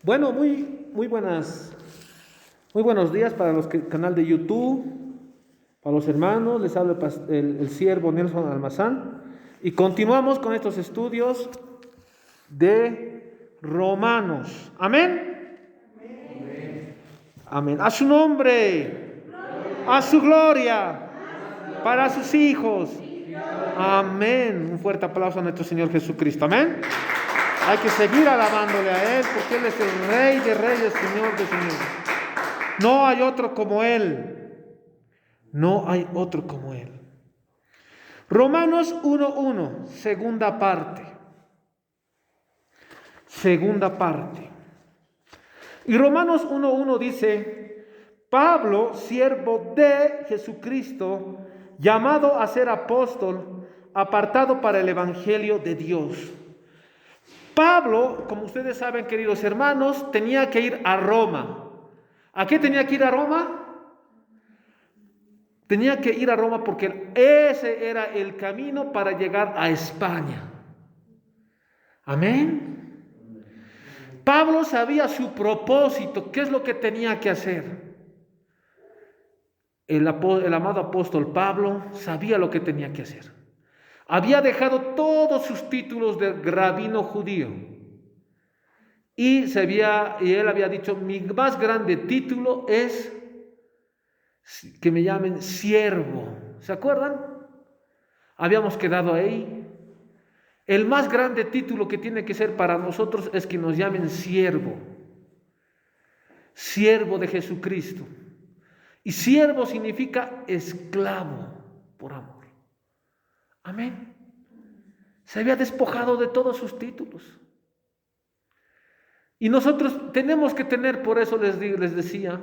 Bueno, muy buenos días para los que canal de YouTube, para los hermanos, les habla el siervo Nelson Almazán y continuamos con estos estudios de Romanos. Amén. Amén. A su nombre, a su gloria, para sus hijos. Amén. Un fuerte aplauso a nuestro Señor Jesucristo. Amén. Hay que seguir alabándole a Él porque Él es el Rey de Reyes, Señor de Señores. No hay otro como Él. No hay otro como Él. Romanos 1:1, segunda parte. Segunda parte. Y Romanos 1:1 dice: Pablo, siervo de Jesucristo, llamado a ser apóstol, apartado para el evangelio de Dios. Pablo, como ustedes saben, queridos hermanos, tenía que ir a Roma. ¿A qué tenía que ir a Roma? Tenía que ir a Roma porque ese era el camino para llegar a España. Amén. Pablo sabía su propósito, qué es lo que tenía que hacer. El amado apóstol Pablo sabía lo que tenía que hacer. Había dejado todos sus títulos de rabino judío. Y él había dicho: mi más grande título es que me llamen siervo. ¿Se acuerdan? Habíamos quedado ahí. El más grande título que tiene que ser para nosotros es que nos llamen siervo. Siervo de Jesucristo. Y siervo significa esclavo por amor. Amén. Se había despojado de todos sus títulos. Y nosotros tenemos que tener, por eso les decía,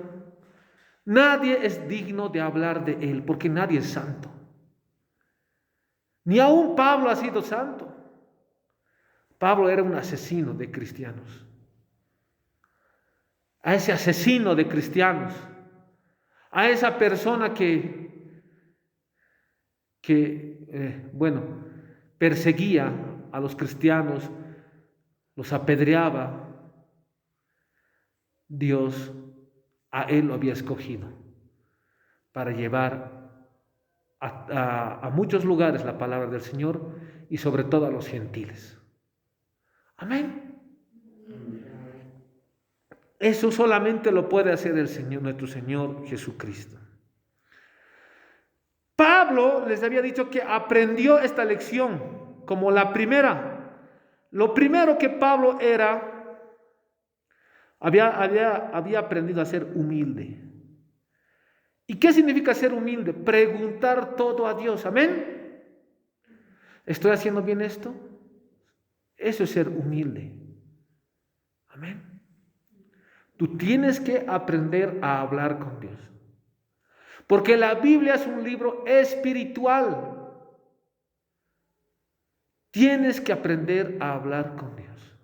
nadie es digno de hablar de él, porque nadie es santo. Ni aún Pablo ha sido santo. Pablo era un asesino de cristianos. A ese asesino de cristianos, a esa persona perseguía a los cristianos, los apedreaba, Dios a él lo había escogido para llevar a muchos lugares la palabra del Señor y sobre todo a los gentiles. Amén. Eso solamente lo puede hacer el Señor, nuestro Señor Jesucristo. Pablo les había dicho que aprendió esta lección como la primera. Lo primero que Pablo había aprendido a ser humilde. ¿Y qué significa ser humilde? Preguntar todo a Dios. Amén. ¿Estoy haciendo bien esto? Eso es ser humilde. Amén. Tú tienes que aprender a hablar con Dios. Porque la Biblia es un libro espiritual. Tienes que aprender a hablar con Dios.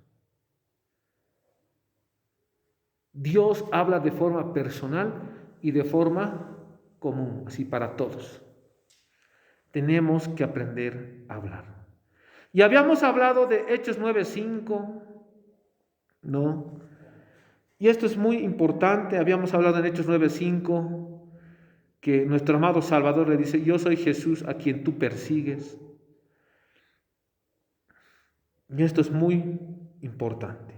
Dios habla de forma personal y de forma común, así para todos. Tenemos que aprender a hablar. Y habíamos hablado de Hechos 9:5, ¿no? Y esto es muy importante. Habíamos hablado en Hechos 9:5 que nuestro amado Salvador le dice: yo soy Jesús a quien tú persigues. Y esto es muy importante.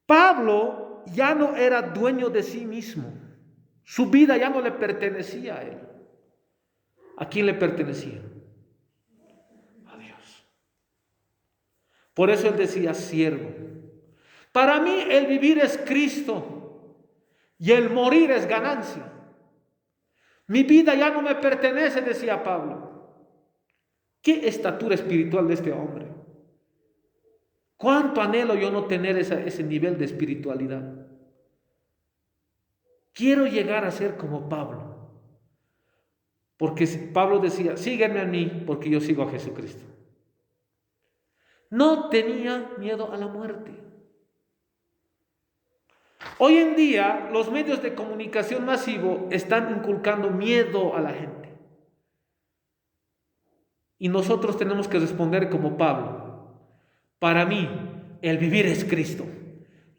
Pablo ya no era dueño de sí mismo. Su vida ya no le pertenecía a él. ¿A quién le pertenecía? A Dios. Por eso él decía siervo. Para mí el vivir es Cristo y el morir es ganancia. Mi vida ya no me pertenece, decía Pablo. ¿Qué estatura espiritual de este hombre? ¿Cuánto anhelo yo no tener ese nivel de espiritualidad? Quiero llegar a ser como Pablo. Porque Pablo decía: sígueme a mí porque yo sigo a Jesucristo. No tenía miedo a la muerte. Hoy en día los medios de comunicación masivo están inculcando miedo a la gente. Y nosotros tenemos que responder como Pablo: para mí el vivir es Cristo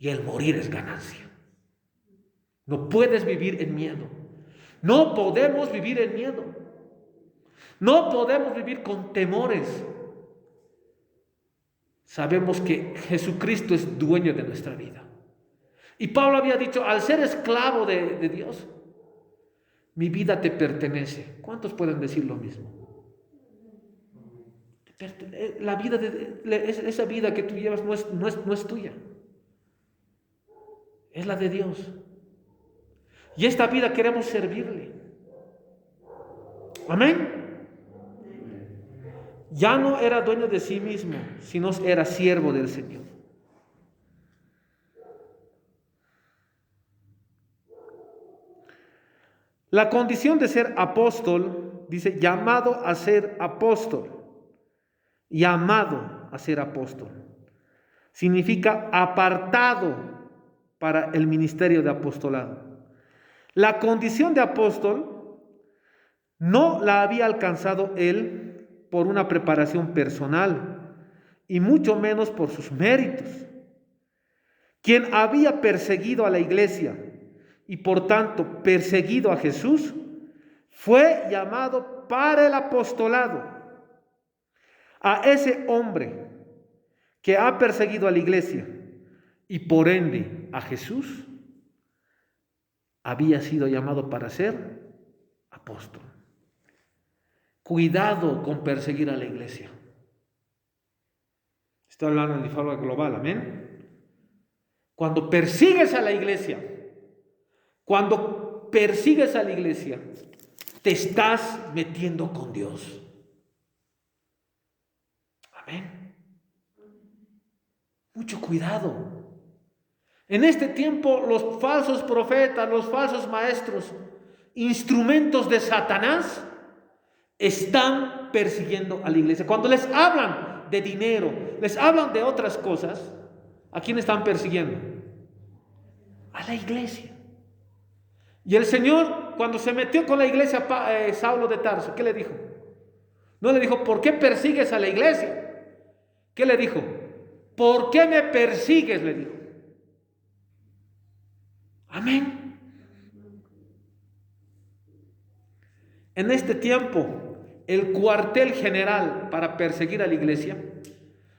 y el morir es ganancia. No puedes vivir en miedo. No podemos vivir en miedo. No podemos vivir con temores. Sabemos que Jesucristo es dueño de nuestra vida. Y Pablo había dicho, al ser esclavo de Dios, mi vida te pertenece. ¿Cuántos pueden decir lo mismo? La vida esa vida que tú llevas no es tuya. Es la de Dios. Y esta vida queremos servirle. Amén. Ya no era dueño de sí mismo, sino era siervo del Señor. La condición de ser apóstol, dice, llamado a ser apóstol. Llamado a ser apóstol. Significa apartado para el ministerio de apostolado. La condición de apóstol no la había alcanzado él por una preparación personal y mucho menos por sus méritos. Quien había perseguido a la iglesia y por tanto perseguido a Jesús, fue llamado para el apostolado. A ese hombre que ha perseguido a la iglesia y por ende a Jesús, había sido llamado para ser apóstol. Cuidado con perseguir a la iglesia. Estoy hablando de forma global, amén. Cuando persigues a la iglesia, te estás metiendo con Dios. Amén. Mucho cuidado. En este tiempo los falsos profetas, los falsos maestros, instrumentos de Satanás, están persiguiendo a la iglesia. Cuando les hablan de dinero, les hablan de otras cosas, ¿a quién están persiguiendo? A la iglesia. Y el Señor, cuando se metió con la iglesia, Saulo de Tarso, ¿qué le dijo? No le dijo, ¿por qué persigues a la iglesia? ¿Qué le dijo? ¿Por qué me persigues? Le dijo. Amén. En este tiempo, el cuartel general para perseguir a la iglesia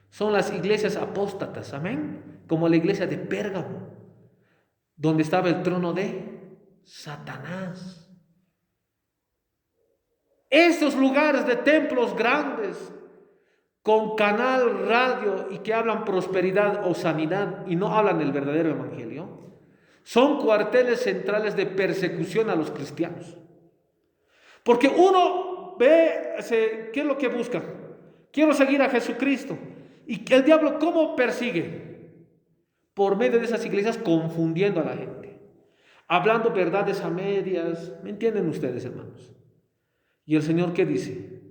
son las iglesias apóstatas, amén, como la iglesia de Pérgamo, donde estaba el trono de Satanás. Esos lugares de templos grandes, con canal, radio y que hablan prosperidad o sanidad y no hablan el verdadero evangelio, son cuarteles centrales de persecución a los cristianos. Porque uno ve, ¿qué es lo que busca? Quiero seguir a Jesucristo. ¿Y el diablo cómo persigue? Por medio de esas iglesias confundiendo a la gente, hablando verdades a medias. ¿Me entienden ustedes, hermanos? Y el Señor, ¿qué dice?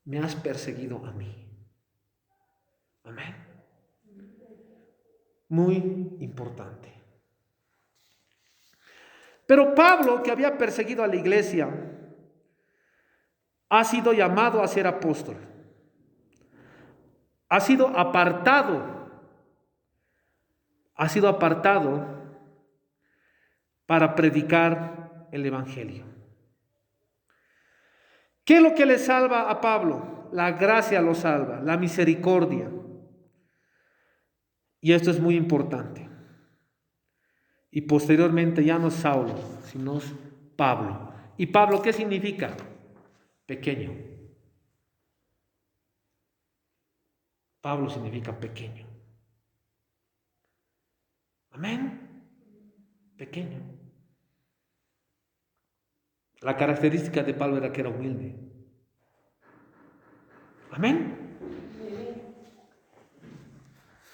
Me has perseguido a mí. Amén. Muy importante. Pero Pablo, que había perseguido a la iglesia, ha sido llamado a ser apóstol. Ha sido apartado para predicar el evangelio. ¿Qué es lo que le salva a Pablo? La gracia lo salva, la misericordia. Y esto es muy importante. Y posteriormente ya no es Saulo, sino es Pablo. ¿Y Pablo qué significa? Pequeño. Pablo significa pequeño. Amén. Pequeño. La característica de Pablo era que era humilde. Amén.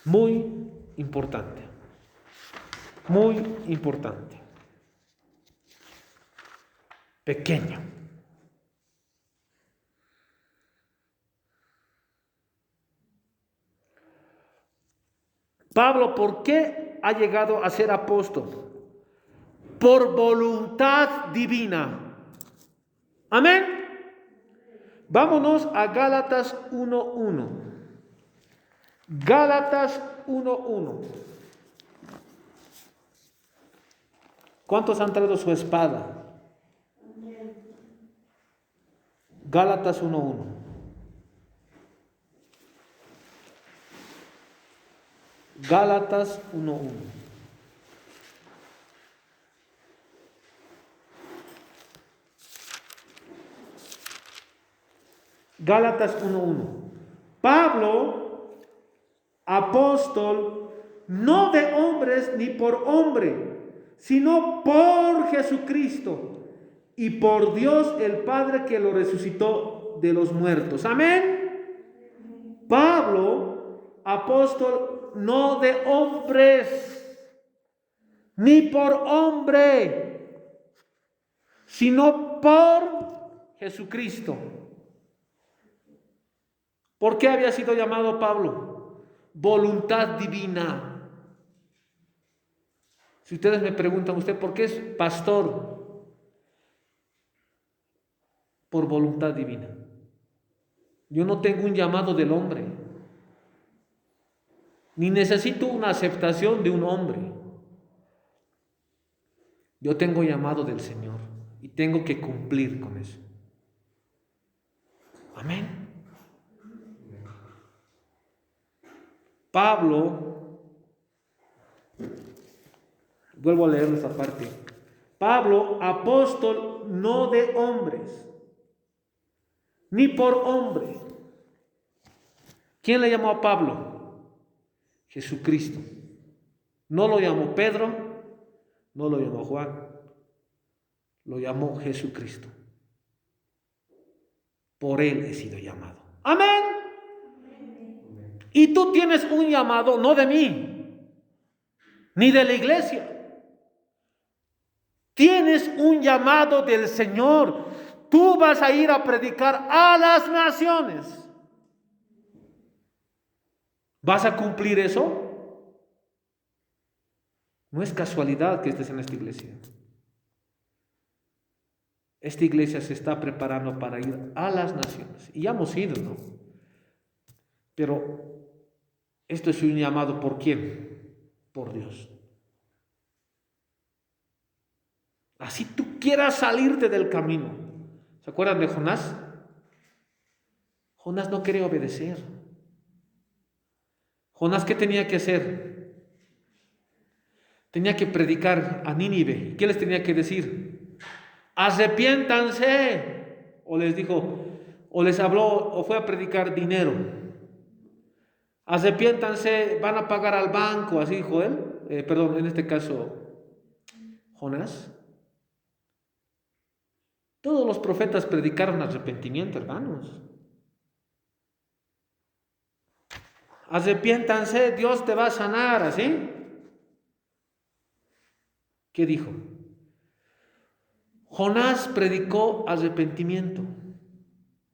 Muy importante. Muy importante. Pequeño. Pablo, ¿por qué ha llegado a ser apóstol? Por voluntad divina. Amén. Vámonos a Gálatas 1:1. Gálatas 1:1. ¿Cuántos han traído su espada? Gálatas 1:1. Gálatas 1:1. Gálatas 1:1. Pablo, apóstol, no de hombres ni por hombre, sino por Jesucristo y por Dios el Padre que lo resucitó de los muertos. Amén. Pablo, apóstol, no de hombres ni por hombre, sino por Jesucristo. ¿Por qué había sido llamado Pablo? Voluntad divina. Si ustedes me preguntan, ¿usted por qué es pastor? Por voluntad divina. Yo no tengo un llamado del hombre, ni necesito una aceptación de un hombre. Yo tengo llamado del Señor y tengo que cumplir con eso. Amén. Pablo, vuelvo a leer esta parte. Pablo, apóstol, no de hombres, ni por hombre. ¿Quién le llamó a Pablo? Jesucristo. No lo llamó Pedro, no lo llamó Juan, lo llamó Jesucristo. Por él he sido llamado. Amén. Y tú tienes un llamado, no de mí, ni de la iglesia. Tienes un llamado del Señor. Tú vas a ir a predicar a las naciones. ¿Vas a cumplir eso? No es casualidad que estés en esta iglesia. Esta iglesia se está preparando para ir a las naciones. Y ya hemos ido, ¿no? Pero esto es un llamado ¿por quién? Por Dios. Así tú quieras salirte del camino. ¿Se acuerdan de Jonás? Jonás no quería obedecer. Jonás, ¿qué tenía que hacer? Tenía que predicar a Nínive. ¿Qué les tenía que decir? Arrepiéntanse. O les dijo, o les habló, o fue a predicar dinero. Arrepiéntanse, van a pagar al banco, así dijo él. En este caso, Jonás. Todos los profetas predicaron arrepentimiento, hermanos. Arrepiéntanse, Dios te va a sanar, ¿así? ¿Qué dijo? Jonás predicó arrepentimiento,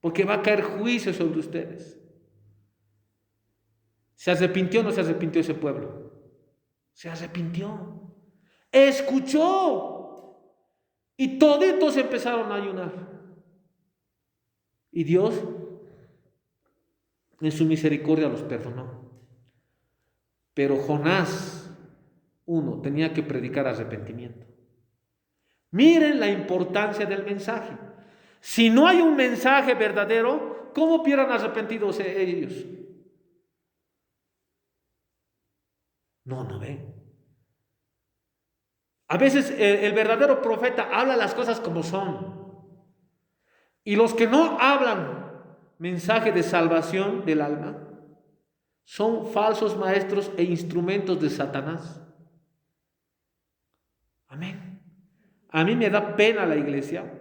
porque va a caer juicio sobre ustedes. ¿Se arrepintió o no se arrepintió ese pueblo? Se arrepintió. Escuchó. Y toditos empezaron a ayunar. Y Dios, en su misericordia, los perdonó. Pero Jonás, tenía que predicar arrepentimiento. Miren la importancia del mensaje. Si no hay un mensaje verdadero, ¿cómo hubieran arrepentidos ellos? No ven. A veces el verdadero profeta habla las cosas como son. Y los que no hablan mensaje de salvación del alma son falsos maestros e instrumentos de Satanás. Amén. A mí me da pena la iglesia,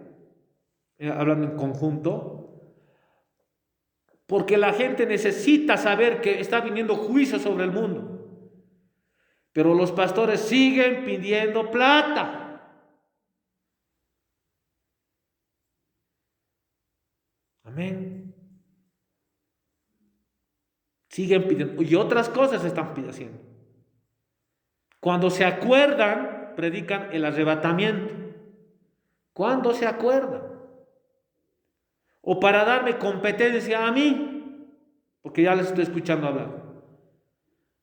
hablando en conjunto, porque la gente necesita saber que está viniendo juicio sobre el mundo. Pero los pastores siguen pidiendo plata. Amén. Siguen pidiendo. Y otras cosas están haciendo. Cuando se acuerdan, predican el arrebatamiento. Cuando se acuerdan. O para darme competencia a mí, porque ya les estoy escuchando hablar.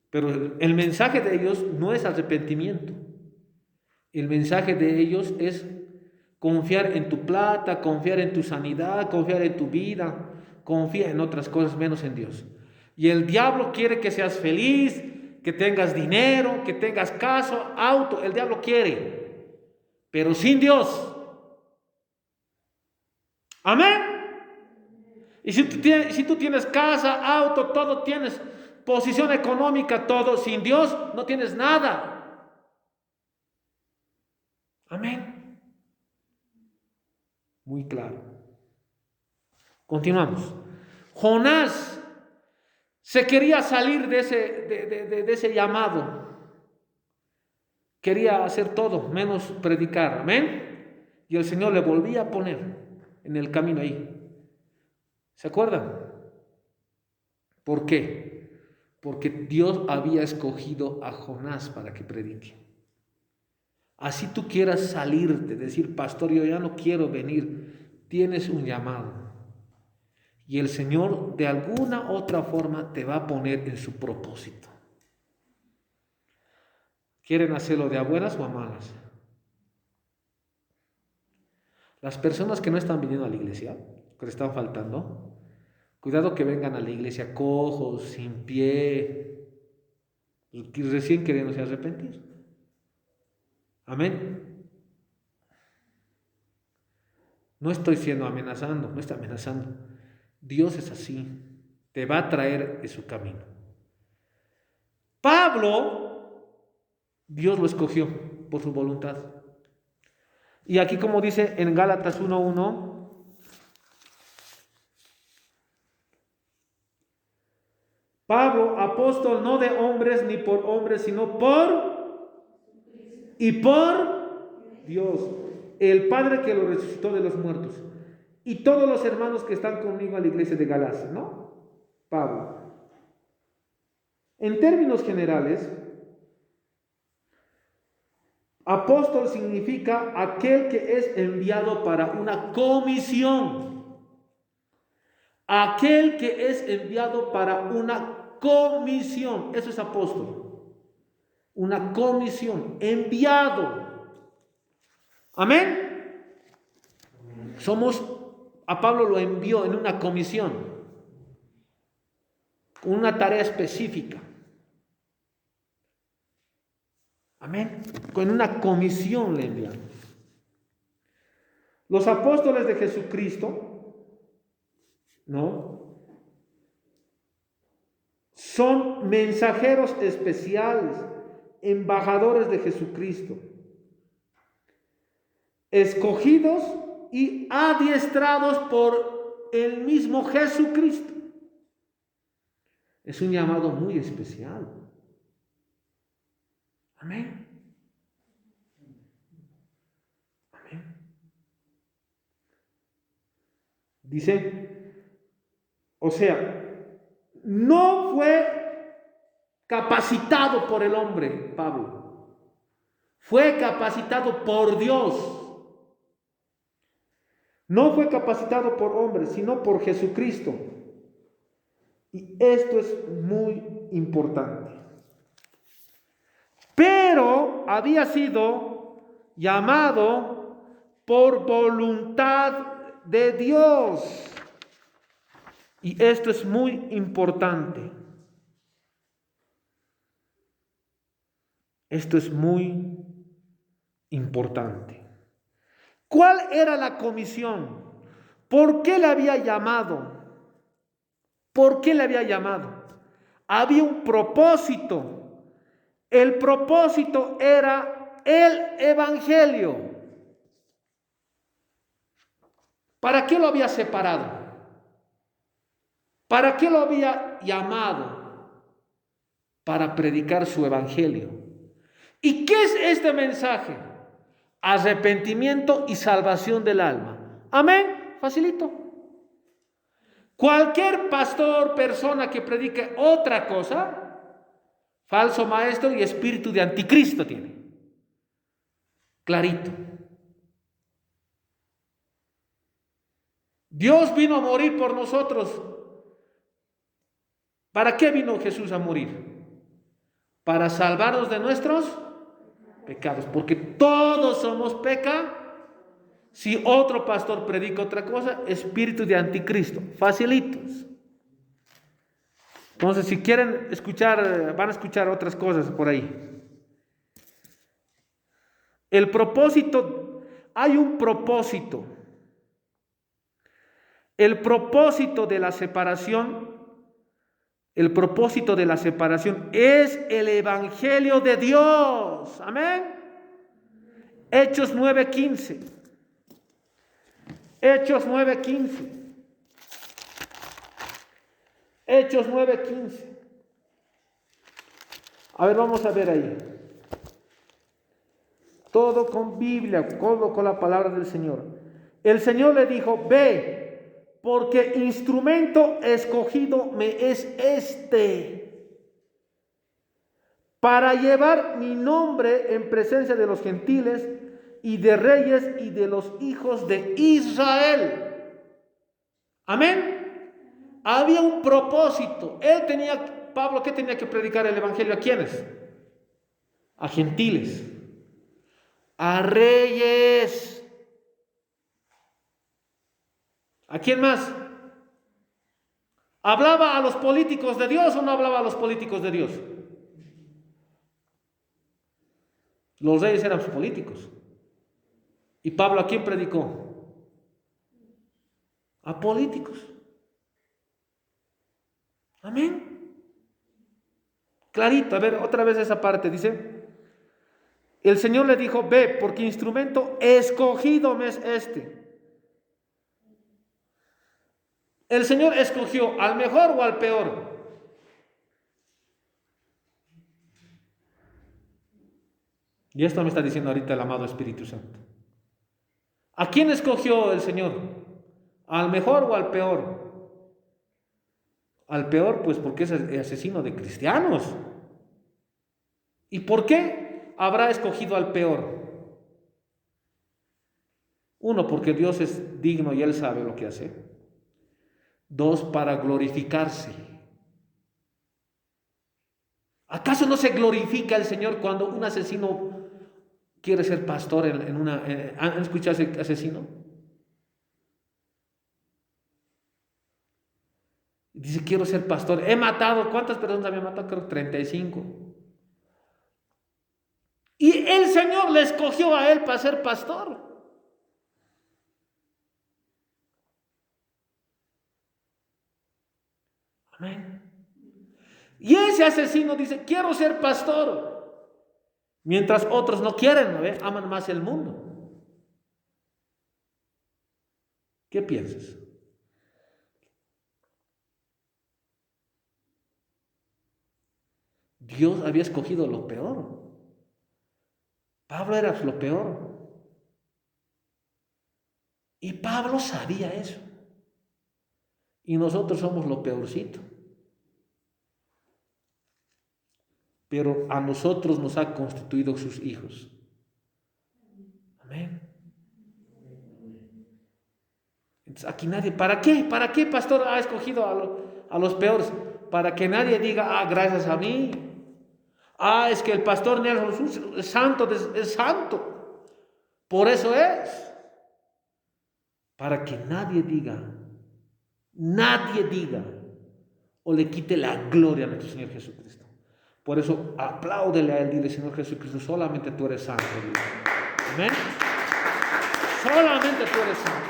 Pero el mensaje de ellos no es arrepentimiento. El mensaje de ellos es confiar en tu plata, confiar en tu sanidad, confiar en tu vida, confía en otras cosas menos en Dios. Y el diablo quiere que seas feliz, que tengas dinero, que tengas casa, auto. El diablo quiere, pero sin Dios. Amén. Y si tú tienes casa, auto, todo tienes, posición económica, todo, sin Dios no tienes nada. Amén. Muy claro. Continuamos. Jonás se quería salir de ese llamado. Quería hacer todo, menos predicar. Amén. Y el Señor le volvía a poner en el camino ahí. ¿Se acuerdan? ¿Por qué? Porque Dios había escogido a Jonás para que predique. Así tú quieras salirte, decir, pastor, yo ya no quiero venir, tienes un llamado. Y el Señor de alguna otra forma te va a poner en su propósito. ¿Quieren hacerlo de a buenas o a malas? Las personas que no están viniendo a la iglesia, que le están faltando, cuidado que vengan a la iglesia cojos, sin pie, recién queriéndose arrepentir. Amén. No estoy siendo amenazando, no está amenazando. Dios es así, te va a traer de su camino. Pablo, Dios lo escogió por su voluntad. Y aquí, como dice en Gálatas 1:1, Pablo, apóstol no de hombres ni por hombres, sino por Dios, el Padre que lo resucitó de los muertos, y todos los hermanos que están conmigo a la iglesia de Galacia, ¿no? Pablo. En términos generales, apóstol significa aquel que es enviado para una comisión. Aquel que es enviado para una comisión. Eso es apóstol. Una comisión. Enviado. Amén. A Pablo lo envió en una comisión. Con una tarea específica. Amén. Con una comisión le enviaron. Los apóstoles de Jesucristo, ¿no? Son mensajeros especiales, embajadores de Jesucristo, escogidos y adiestrados por el mismo Jesucristo. Es un llamado muy especial. Amén. Amén. Dice, o sea, no fue capacitado por el hombre, Pablo. Fue capacitado por Dios. No fue capacitado por hombres, sino por Jesucristo. Y esto es muy importante. Pero había sido llamado por voluntad de Dios. Y esto es muy importante. Esto es muy importante. ¿Cuál era la comisión? ¿Por qué le había llamado? ¿Por qué le había llamado? Había un propósito. El propósito era el Evangelio. ¿Para qué lo había separado? ¿Para qué lo había llamado? Para predicar su Evangelio. ¿Y qué es este mensaje? Arrepentimiento y salvación del alma. Amén. Facilito. Cualquier pastor, persona que predique otra cosa, falso maestro y espíritu de anticristo tiene. Clarito. Dios vino a morir por nosotros. ¿Para qué vino Jesús a morir? Para salvarnos de nuestros pecados, porque todos somos pecadores. Si otro pastor predica otra cosa, espíritu de anticristo, facilitos. Entonces, si quieren escuchar, van a escuchar otras cosas por ahí. El propósito, hay un propósito. El propósito de la separación, es el evangelio de Dios. Amén. Hechos 9:15. Hechos 9:15. Hechos 9:15. A ver, vamos a ver ahí. Todo con Biblia, todo con la palabra del Señor. El Señor le dijo: ve, porque instrumento escogido me es para llevar mi nombre en presencia de los gentiles y de reyes y de los hijos de Israel. Amén. Había un propósito. Pablo, ¿qué tenía que predicar el evangelio? ¿A quiénes? A gentiles, a reyes. ¿A quién más? ¿Hablaba a los políticos de Dios o no hablaba a los políticos de Dios? Los reyes eran políticos. ¿Y Pablo a quién predicó? A políticos. Amén. Clarito, a ver, otra vez esa parte, dice: el Señor le dijo: ve, porque instrumento escogido me es El Señor escogió al mejor o al peor. Y esto me está diciendo ahorita el amado Espíritu Santo. ¿A quién escogió el Señor? ¿Al mejor o al peor? Al peor, pues porque es asesino de cristianos. ¿Y por qué habrá escogido al peor? Uno, porque Dios es digno y Él sabe lo que hace. Dos, para glorificarse. ¿Acaso no se glorifica el Señor cuando un asesino quiere ser pastor ¿han escuchado ese asesino? Dice: quiero ser pastor. He matado, ¿cuántas personas había matado? Creo 35. Y el Señor le escogió a él para ser pastor. Amén. Y ese asesino dice: quiero ser pastor. Mientras otros no quieren, ¿no ve? Aman más el mundo. ¿Qué piensas? Dios había escogido lo peor. Pablo era lo peor. Y Pablo sabía eso. Y nosotros somos lo peorcito. Pero a nosotros nos ha constituido sus hijos. Amén. Entonces, aquí nadie, ¿para qué? ¿Para qué, pastor, ha escogido a los peores? Para que nadie diga: gracias a mí. Es que el pastor Nelson es santo, es santo. Por eso es. Para que nadie diga o le quite la gloria a nuestro Señor Jesucristo. Por eso apláudele a Él, dile: Señor Jesucristo, solamente tú eres santo. Dile. Amén. Solamente tú eres santo.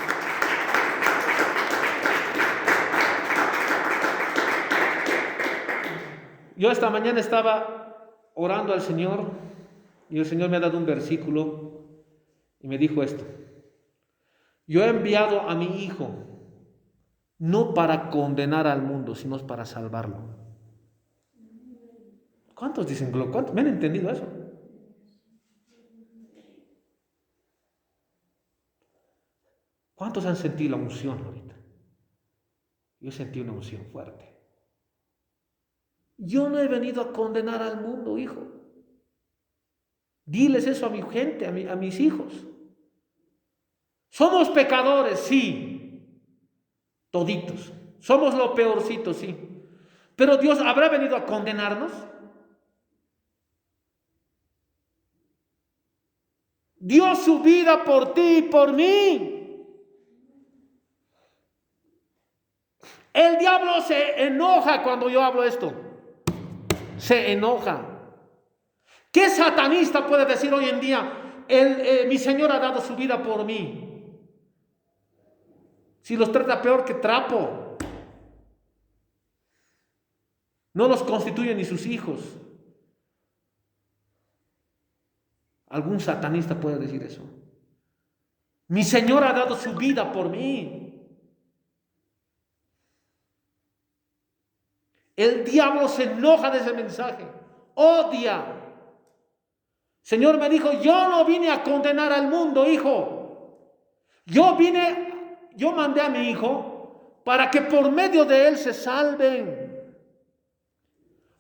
Yo esta mañana estaba orando al Señor y el Señor me ha dado un versículo y me dijo esto: yo he enviado a mi Hijo no para condenar al mundo, sino para salvarlo. ¿Cuántos dicen gloria? ¿Cuántos me han entendido eso? ¿Cuántos han sentido la unción ahorita? Yo sentí una unción fuerte. Yo no he venido a condenar al mundo, hijo. Diles eso a mi gente, a mis hijos. Somos pecadores, sí. Toditos. Somos lo peorcito, sí. Pero Dios habrá venido a condenarnos. dio su vida por ti y por mí. El diablo se enoja cuando yo hablo esto. Se enoja. ¿Qué satanista puede decir hoy en día, mi Señor ha dado su vida por mí? Si los trata peor que trapo. No los constituye ni sus hijos. ¿Algún satanista puede decir eso? Mi Señor ha dado su vida por mí. El diablo se enoja de ese mensaje. Odia. Señor me dijo, yo no vine a condenar al mundo, hijo. Yo mandé a mi hijo para que por medio de él se salven.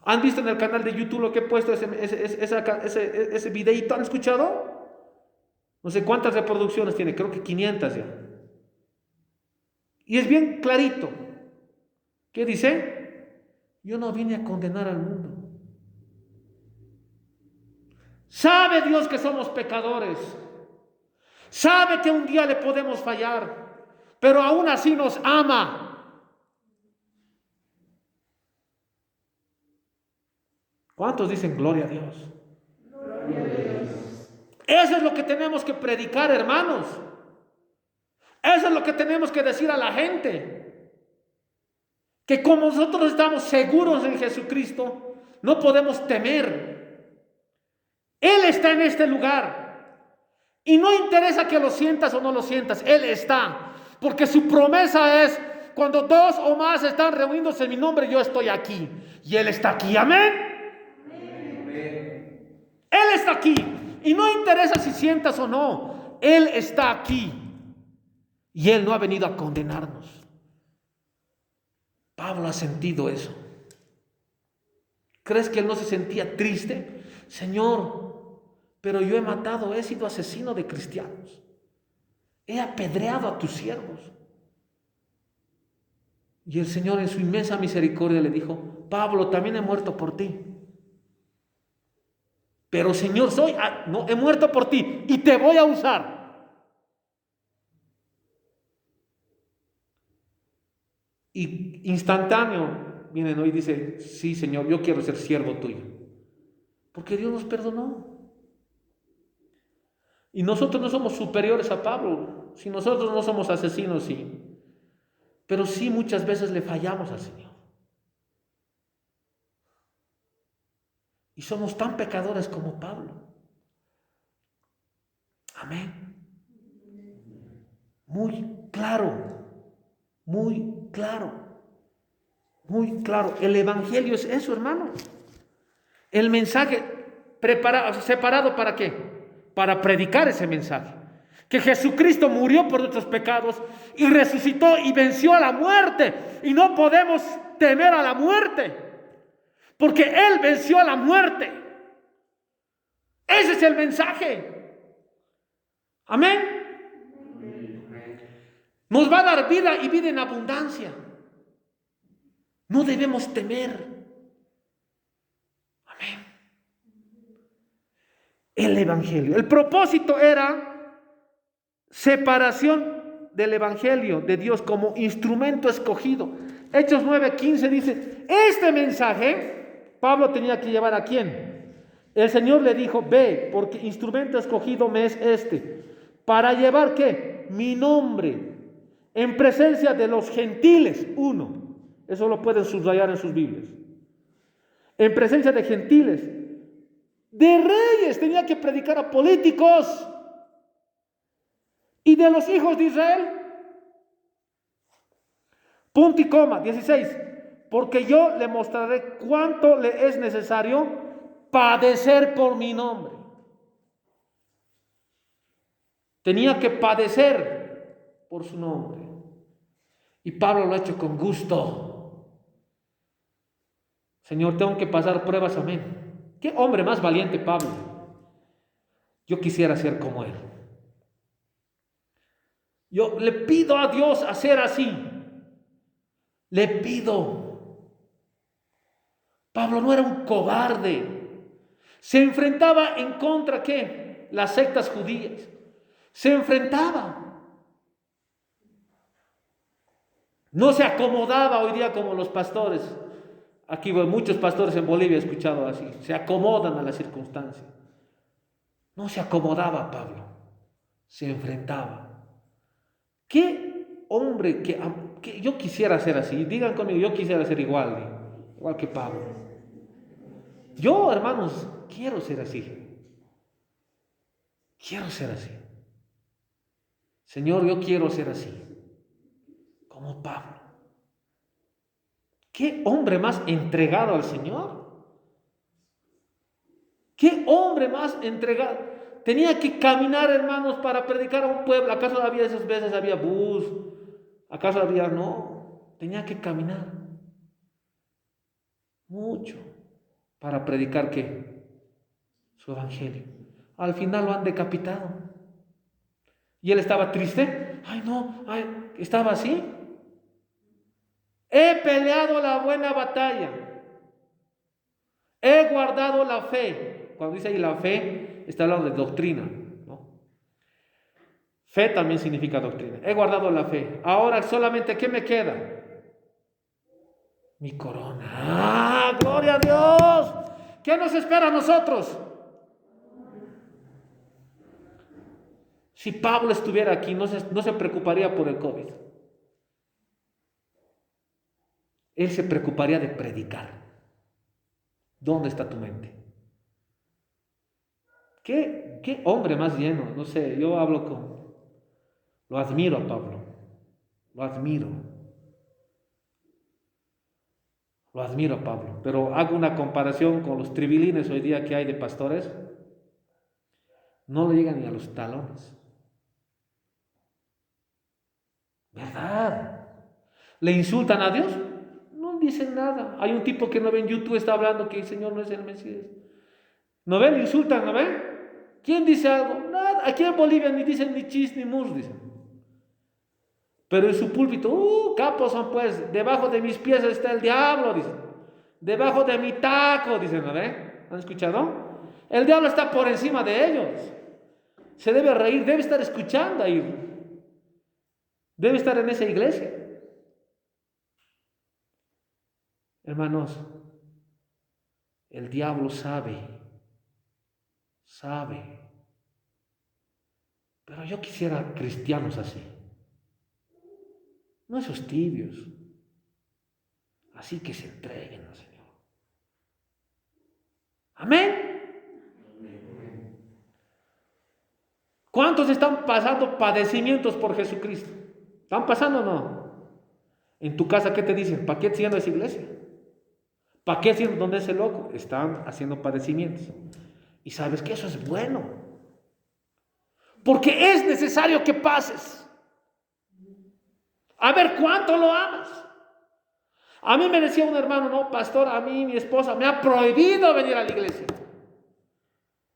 ¿Han visto en el canal de YouTube lo que he puesto, ese videíto? ¿Han escuchado? No sé cuántas reproducciones tiene, creo que 500 ya. Y es bien clarito. ¿Qué dice? Yo no vine a condenar al mundo. Sabe Dios que somos pecadores. Sabe que un día le podemos fallar, pero aún así nos ama. ¿Cuántos dicen gloria a Dios? Gloria a Dios. Eso es lo que tenemos que predicar, hermanos. Eso es lo que tenemos que decir a la gente. Que como nosotros estamos seguros en Jesucristo, no podemos temer. Él está en este lugar. Y no interesa que lo sientas o no lo sientas, Él está. Porque su promesa es, cuando dos o más están reuniéndose en mi nombre, yo estoy aquí. Y Él está aquí, amén. Él está aquí. Y no interesa si sientas o no, Él está aquí. Y Él no ha venido a condenarnos. Pablo ha sentido eso. ¿Crees que él no se sentía triste? Señor, pero yo he matado, he sido asesino de cristianos. He apedreado a tus siervos. Y el Señor en su inmensa misericordia le dijo, Pablo, también he muerto por ti. Pero Señor, no, he muerto por ti y te voy a usar. Y instantáneo viene hoy y dice, sí Señor, yo quiero ser siervo tuyo. Porque Dios nos perdonó. Y nosotros no somos superiores a Pablo. Si nosotros no somos asesinos, sí. Pero sí muchas veces le fallamos al Señor. Y somos tan pecadores como Pablo. Amén. Muy claro. Muy claro. Muy claro. El evangelio es eso, hermano. El mensaje separado ¿para qué? Para predicar ese mensaje. Que Jesucristo murió por nuestros pecados y resucitó y venció a la muerte. Y no podemos temer a la muerte. Porque Él venció a la muerte. Ese es el mensaje. Amén. Nos va a dar vida y vida en abundancia. No debemos temer. Amén. El evangelio. El propósito era separación del evangelio de Dios como instrumento escogido. Hechos 9:15 dice, este mensaje Pablo tenía que llevar ¿a quién? El Señor le dijo, ve, porque instrumento escogido me es este, para llevar ¿qué? Mi nombre, en presencia de los gentiles, uno, eso lo pueden subrayar en sus Biblias, en presencia de gentiles, de reyes, tenía que predicar a políticos, y de los hijos de Israel, punto y coma, 16, porque yo le mostraré cuánto le es necesario padecer por mi nombre. Tenía que padecer por su nombre. Y Pablo lo ha hecho con gusto. Señor, tengo que pasar pruebas, amén. Qué hombre más valiente, Pablo. Yo quisiera ser como él. Yo le pido a Dios hacer así. Le pido. Pablo no era un cobarde. Se enfrentaba en contra, ¿qué? las sectas judías. Se enfrentaba. No se acomodaba hoy día como los pastores. Aquí muchos pastores en Bolivia he escuchado así. Se acomodan a la circunstancia. No se acomodaba Pablo. Se enfrentaba. ¿Qué hombre que yo quisiera ser así? Digan conmigo, yo quisiera ser igual que Pablo. Yo, hermanos, quiero ser así. Quiero ser así. Señor, yo quiero ser así, como Pablo. ¿Qué hombre más entregado al Señor? ¿Qué hombre más entregado? Tenía que caminar, hermanos, para predicar a un pueblo. ¿Acaso había esas veces, había bus? ¿Acaso había? No. Tenía que caminar mucho para predicar ¿qué? Su evangelio. Al final lo han decapitado. Y él estaba triste. Ay, no, estaba así. He peleado la buena batalla. He guardado la fe. Cuando dice ahí la fe, está hablando de doctrina, ¿no? Fe también significa doctrina. He guardado la fe. Ahora solamente, ¿qué me queda? Mi corona. ¡Ah, gloria a Dios! ¿Qué nos espera a nosotros? Si Pablo estuviera aquí, no se preocuparía por el COVID. Él se preocuparía de predicar. ¿Dónde está tu mente? ¿Qué hombre más lleno? No sé, yo lo admiro a Pablo. Lo admiro. Lo admiro a Pablo. Pero hago una comparación con los tribilines hoy día que hay de pastores. No le llegan ni a los talones. ¿Verdad? ¿Le insultan a Dios? No dicen nada. Hay un tipo que no ve en YouTube, está hablando que el Señor no es el Mesías. ¿No ven? Le insultan, ¿no ven? ¿Quién dice algo? Nada. Aquí en Bolivia ni dicen ni chis ni mus, dicen. Pero en su púlpito, capos son pues, debajo de mis pies está el diablo, dicen. Debajo de mi taco, dicen, ¿no ven? ¿Han escuchado? El diablo está por encima de ellos. Se debe reír, debe estar escuchando ahí. Debe estar en esa iglesia. Hermanos, el diablo sabe. Pero yo quisiera cristianos así. No esos tibios. Así que se entreguen al Señor. Amén. ¿Cuántos están pasando padecimientos por Jesucristo? ¿Están pasando o no? En tu casa, ¿qué te dicen? ¿Para qué haciendo esa iglesia? ¿Para qué haciendo donde ese loco? Están haciendo padecimientos. Y sabes que eso es bueno. Porque es necesario que pases. A ver cuánto lo amas. A mí me decía un hermano, no, pastor, a mí mi esposa me ha prohibido venir a la iglesia.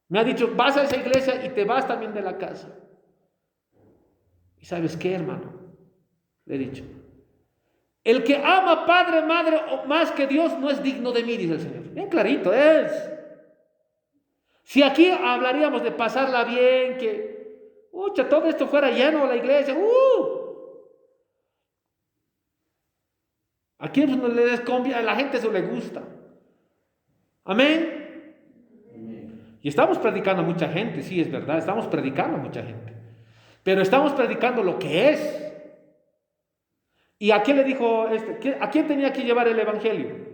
Me ha dicho, vas a esa iglesia y te vas también de la casa. ¿Y sabes qué, hermano? Le he dicho, el que ama padre, madre más que Dios no es digno de mí, dice el Señor. Bien clarito es. Si aquí hablaríamos de pasarla bien, que, todo esto fuera lleno la iglesia, aquí no le desconvía, a la gente eso le gusta. Amén. Y estamos predicando a mucha gente, sí, es verdad, estamos predicando a mucha gente. Pero estamos predicando lo que es. ¿Y a quién le dijo ¿A quién tenía que llevar el evangelio?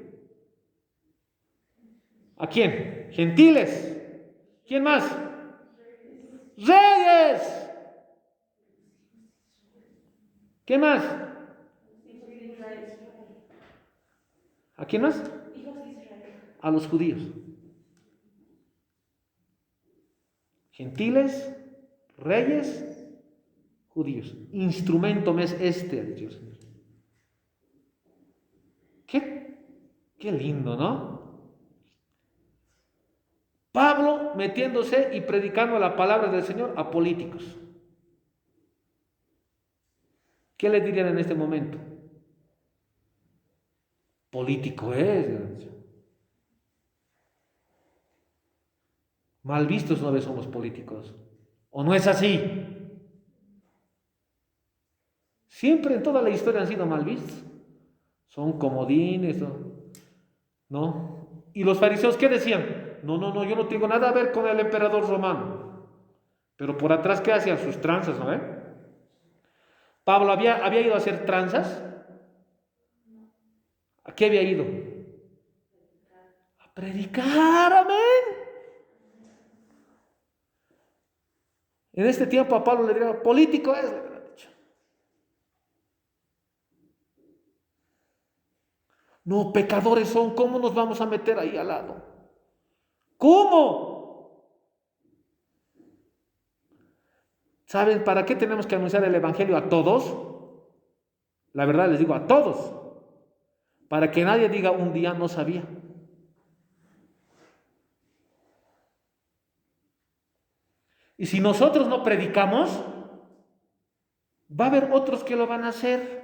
¿A quién? Gentiles. ¿Quién más? Reyes. ¿Qué más? ¿A quién más? A los judíos. Gentiles, reyes, judíos. Instrumento me es este, ha dicho el Señor. Qué lindo, ¿no? Pablo metiéndose y predicando la palabra del Señor a políticos. ¿Qué le dirían en este momento? Político es. Mal vistos no son los políticos. ¿O no es así? Siempre en toda la historia han sido mal vistos. Son comodines, ¿no? Y los fariseos, ¿qué decían? No, yo no tengo nada a ver con el emperador romano. Pero por atrás, ¿qué hacían? Sus tranzas, ¿no? Pablo había ido a hacer tranzas. ¿A qué había ido? A predicar, amén. En este tiempo a Pablo le diría, político es, le hubiera dicho. No, pecadores son, ¿cómo nos vamos a meter ahí al lado? ¿Cómo? ¿Saben para qué tenemos que anunciar el evangelio a todos? La verdad les digo, a todos. Para que nadie diga un día no sabía. Y si nosotros no predicamos, va a haber otros que lo van a hacer.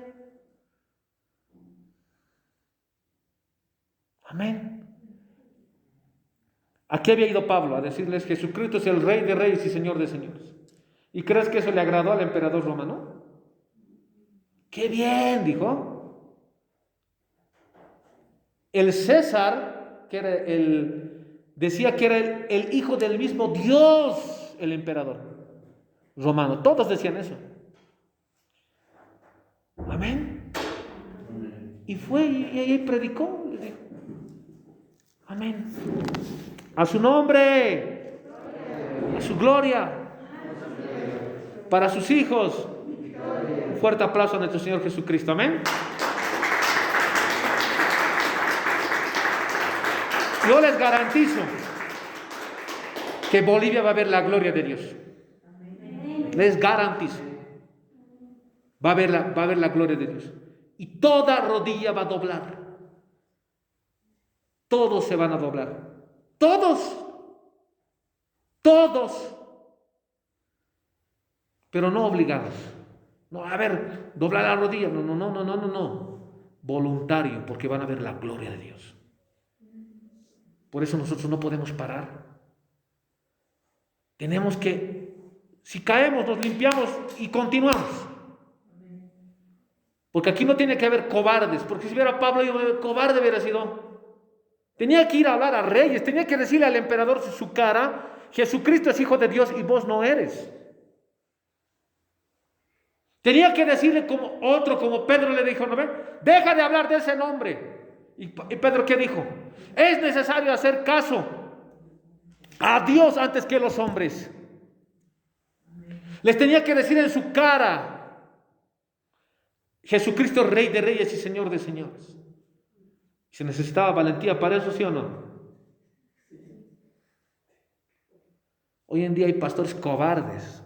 Amén. ¿A qué había ido Pablo? A decirles, Jesucristo es el Rey de Reyes y Señor de Señores. ¿Y crees que eso le agradó al emperador romano? ¡Qué bien!, dijo. El César, que era decía que era el hijo del mismo Dios, el emperador romano. Todos decían eso. Amén. Y fue y ahí predicó. Amén. A su nombre, a su gloria, para sus hijos. Un fuerte aplauso a nuestro Señor Jesucristo. Amén. Yo les garantizo que Bolivia va a ver la gloria de Dios. Les garantizo. Va a ver la gloria de Dios. Y toda rodilla va a doblar. Todos se van a doblar. Todos. Pero no obligados. No, a ver, doblar la rodilla. No. Voluntario, porque van a ver la gloria de Dios. Por eso nosotros no podemos parar. Tenemos que, si caemos, nos limpiamos y continuamos. Porque aquí no tiene que haber cobardes, porque si hubiera Pablo, cobarde hubiera sido. Tenía que ir a hablar a reyes, tenía que decirle al emperador su cara, Jesucristo es hijo de Dios y vos no eres. Tenía que decirle como Pedro le dijo, ¿no ve? Deja de hablar de ese nombre. ¿Y Pedro qué dijo? Es necesario hacer caso a Dios antes que los hombres. Les tenía que decir en su cara, Jesucristo es Rey de Reyes y Señor de Señores. ¿Se necesitaba valentía para eso, sí o no? Hoy en día hay pastores cobardes.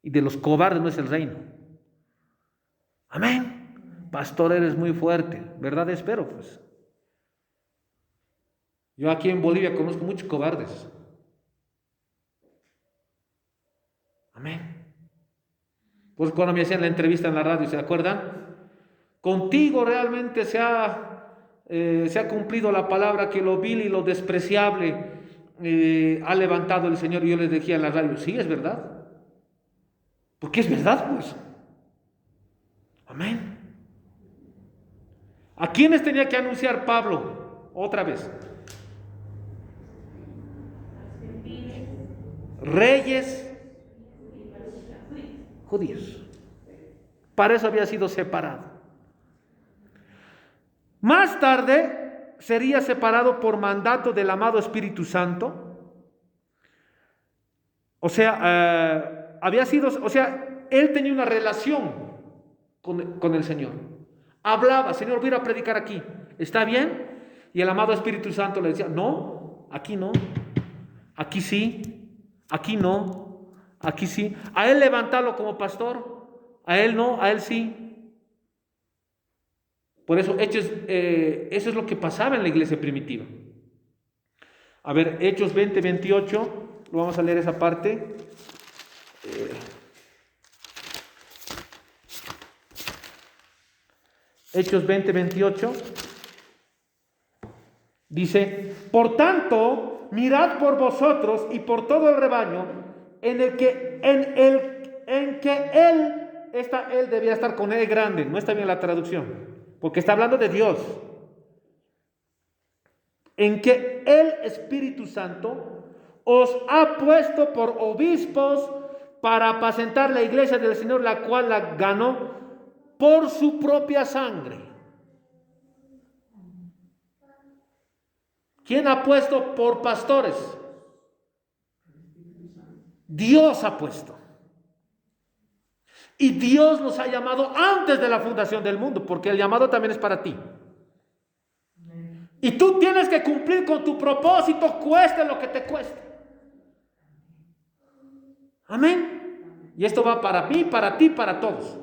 Y de los cobardes no es el reino. Amén. Pastor, eres muy fuerte. ¿Verdad? Espero, pues. Yo aquí en Bolivia conozco muchos cobardes. Amén. Pues cuando me hacían la entrevista en la radio, ¿se acuerdan? Contigo realmente se ha cumplido la palabra que lo vil y lo despreciable ha levantado el Señor. Y yo les decía en la radio, sí, es verdad. Porque es verdad, pues. Amén. ¿A quiénes tenía que anunciar Pablo? Otra vez. Reyes judíos. Para eso había sido separado. Más tarde sería separado por mandato del amado Espíritu Santo. O sea, él tenía una relación con el Señor. Hablaba, Señor, voy a ir a predicar aquí. ¿Está bien? Y el amado Espíritu Santo le decía, no, aquí no, aquí sí, aquí no, aquí sí. A él levantarlo como pastor, a él no, a él sí. Por eso, eso es lo que pasaba en la iglesia primitiva. A ver, Hechos 20, 28, lo vamos a leer esa parte. Hechos 20, 28. Dice, por tanto, mirad por vosotros y por todo el rebaño en que él debía estar con él grande. No está bien la traducción, porque está hablando de Dios. En que el Espíritu Santo os ha puesto por obispos para apacentar la iglesia del Señor, la cual la ganó por su propia sangre. ¿Quién ha puesto por pastores? Dios ha puesto. Y Dios nos ha llamado antes de la fundación del mundo, porque el llamado también es para ti. Y tú tienes que cumplir con tu propósito, cueste lo que te cueste. Amén. Y esto va para mí, para ti, para todos.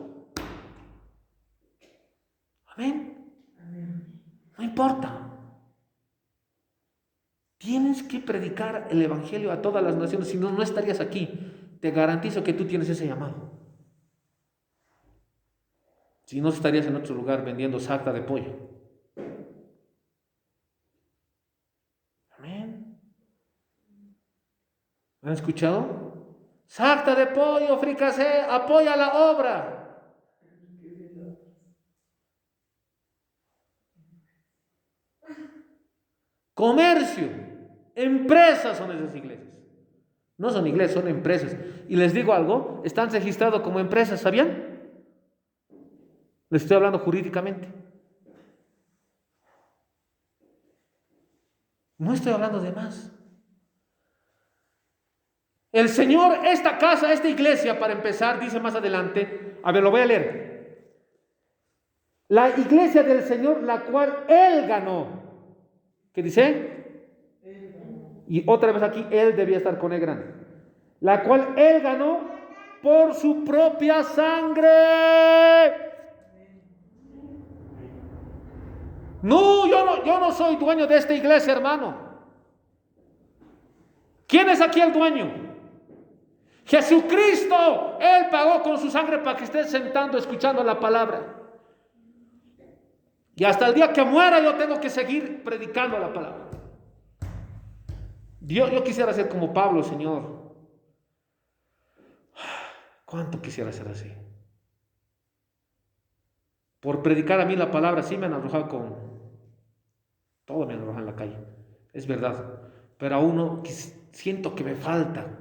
Amén. No importa. Tienes que predicar el evangelio a todas las naciones, si no, no estarías aquí. Te garantizo que tú tienes ese llamado. Si no, estarías en otro lugar vendiendo sarta de pollo. Amén. ¿Me han escuchado? Sarta de pollo, fricasé, apoya la obra. Comercio, empresas son esas iglesias. No son iglesias, son empresas. Y les digo algo, están registrados como empresas, ¿sabían? Les estoy hablando jurídicamente. No estoy hablando de más. El Señor, esta casa, esta iglesia, para empezar, dice más adelante, a ver, lo voy a leer. La iglesia del Señor, la cual Él ganó. ¿Qué dice? Y otra vez aquí, Él debía estar con Él grande. La cual Él ganó por su propia sangre. No, yo no soy dueño de esta iglesia, hermano. ¿Quién es aquí el dueño? Jesucristo. Él pagó con su sangre para que estés sentando escuchando la palabra. Y hasta el día que muera yo tengo que seguir predicando la palabra. Yo quisiera ser como Pablo, Señor. ¿Cuánto quisiera ser así? Por predicar a mí la palabra, sí me han arrojado con... Todo me han arrojado en la calle. Es verdad. Pero a uno siento que me falta.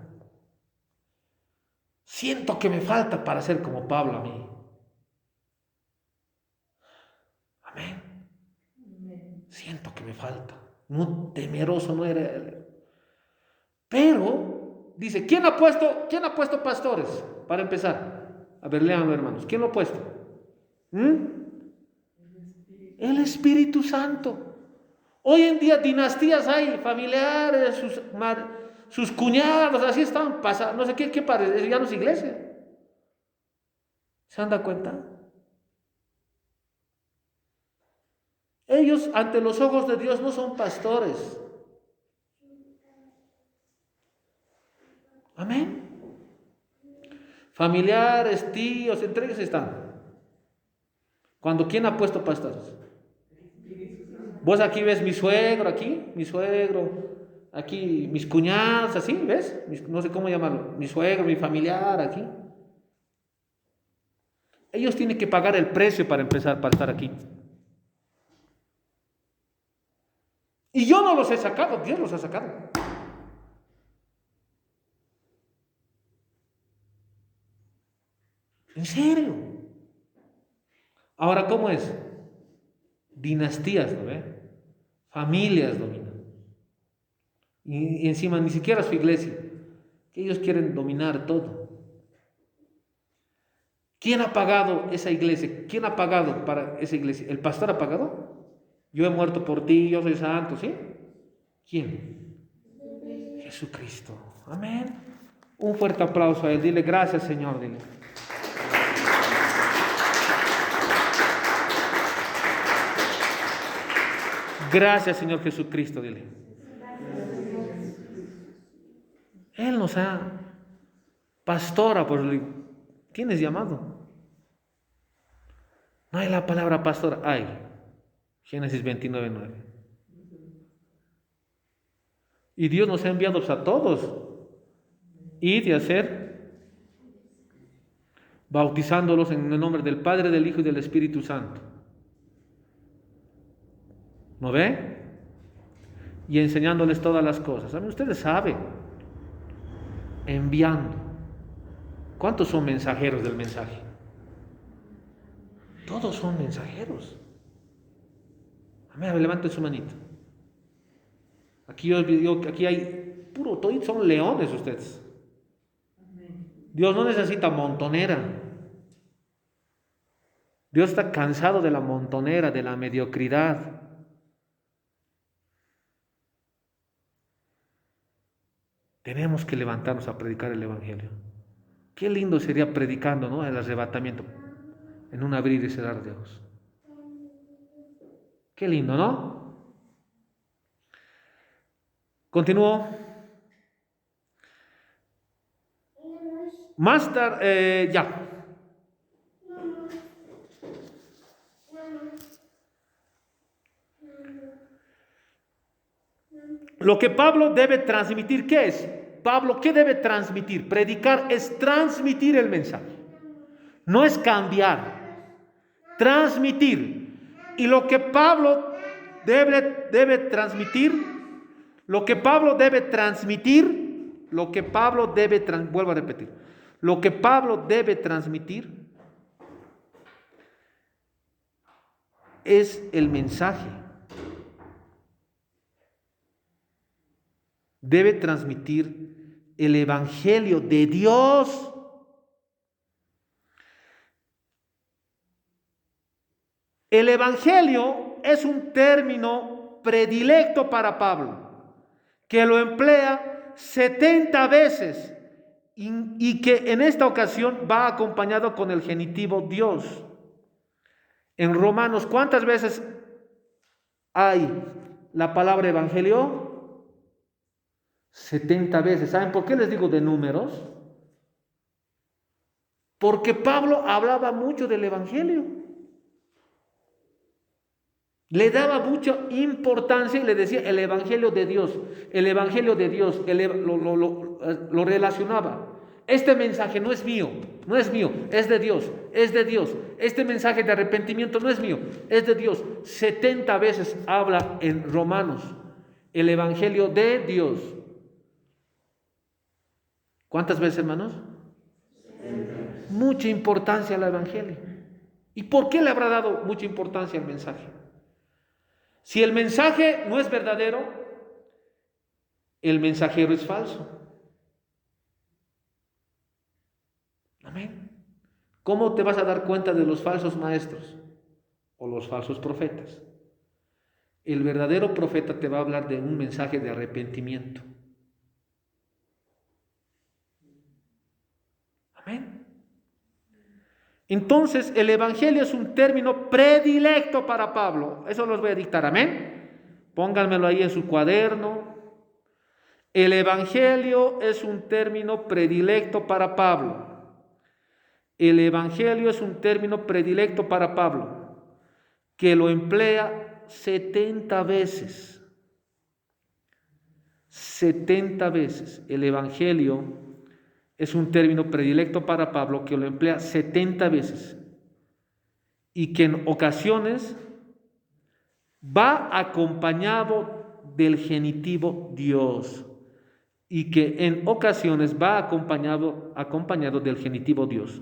Siento que me falta para ser como Pablo a mí. Amén. Siento que me falta. No, temeroso no era él. Pero, dice, ¿quién ha puesto pastores? Para empezar. A ver, léanlo, hermanos. ¿Quién lo ha puesto? El Espíritu Santo. Hoy en día dinastías hay, familiares, sus cuñados, así están pasando. No sé qué parece, ya no es iglesia. ¿Se han dado cuenta? Ellos ante los ojos de Dios no son pastores. Amén. Familiares, tíos, entre ellos están. Cuando ¿quién ha puesto pastores? Vos aquí ves mi suegro, aquí mis cuñados, así, ¿ves? No sé cómo llamarlo, mi suegro, mi familiar, aquí. Ellos tienen que pagar el precio para empezar, para estar aquí. Y yo no los he sacado, Dios los ha sacado. ¿En serio? Ahora, ¿cómo es? Dinastías, ¿no ve? Familias dominan. Y encima ni siquiera su iglesia, que ellos quieren dominar todo. ¿Quién ha pagado esa iglesia? ¿Quién ha pagado para esa iglesia? ¿El pastor ha pagado? Yo he muerto por ti, yo soy santo, ¿sí? ¿Quién? Jesucristo. Amén. Un fuerte aplauso a él. Dile gracias, Señor. Dile. Gracias, Señor Jesucristo. Dile. Él nos ha pastora, por tienes llamado. No hay la palabra pastor, hay. Génesis 29:9. Y Dios nos ha enviado a todos. Y de hacer, bautizándolos en el nombre del Padre, del Hijo y del Espíritu Santo. ¿No ve? Y enseñándoles todas las cosas. A mí ustedes saben, enviando. ¿Cuántos son mensajeros del mensaje? Todos son mensajeros. Amén, levanten su manito. Aquí hay puro, todos son leones ustedes. Dios no necesita montonera. Dios está cansado de la montonera, de la mediocridad. Tenemos que levantarnos a predicar el Evangelio. Qué lindo sería predicando, ¿no? El arrebatamiento, en un abrir y cerrar de ojos. Qué lindo, ¿no? Continúo. Más tarde, ya. Lo que Pablo debe transmitir, ¿qué es? Pablo, ¿qué debe transmitir? Predicar es transmitir el mensaje. No es cambiar. Transmitir. Y lo que Pablo debe transmitir, vuelvo a repetir, lo que Pablo debe transmitir es el mensaje. Debe transmitir el Evangelio de Dios. El Evangelio es un término predilecto para Pablo, que lo emplea 70 veces y que en esta ocasión va acompañado con el genitivo Dios. En Romanos, ¿cuántas veces hay la palabra Evangelio? 70 veces. ¿Saben por qué les digo de números? Porque Pablo hablaba mucho del Evangelio. Le daba mucha importancia y le decía el Evangelio de Dios, el Evangelio de Dios, lo relacionaba. Este mensaje no es mío, es de Dios, es de Dios. Este mensaje de arrepentimiento no es mío, es de Dios. 70 veces habla en Romanos el Evangelio de Dios. ¿Cuántas veces, hermanos? Mucha importancia al Evangelio. ¿Y por qué le habrá dado mucha importancia al mensaje? Si el mensaje no es verdadero, el mensajero es falso. Amén. ¿Cómo te vas a dar cuenta de los falsos maestros o los falsos profetas? El verdadero profeta te va a hablar de un mensaje de arrepentimiento. Amén. Entonces, el Evangelio es un término predilecto para Pablo. Eso los voy a dictar, amén. Pónganmelo ahí en su cuaderno. El Evangelio es un término predilecto para Pablo. El Evangelio es un término predilecto para Pablo, que lo emplea 70 veces. 70 veces. El Evangelio es un término predilecto para Pablo, que lo emplea 70 veces. Y que en ocasiones va acompañado del genitivo Dios. Y que en ocasiones va acompañado del genitivo Dios.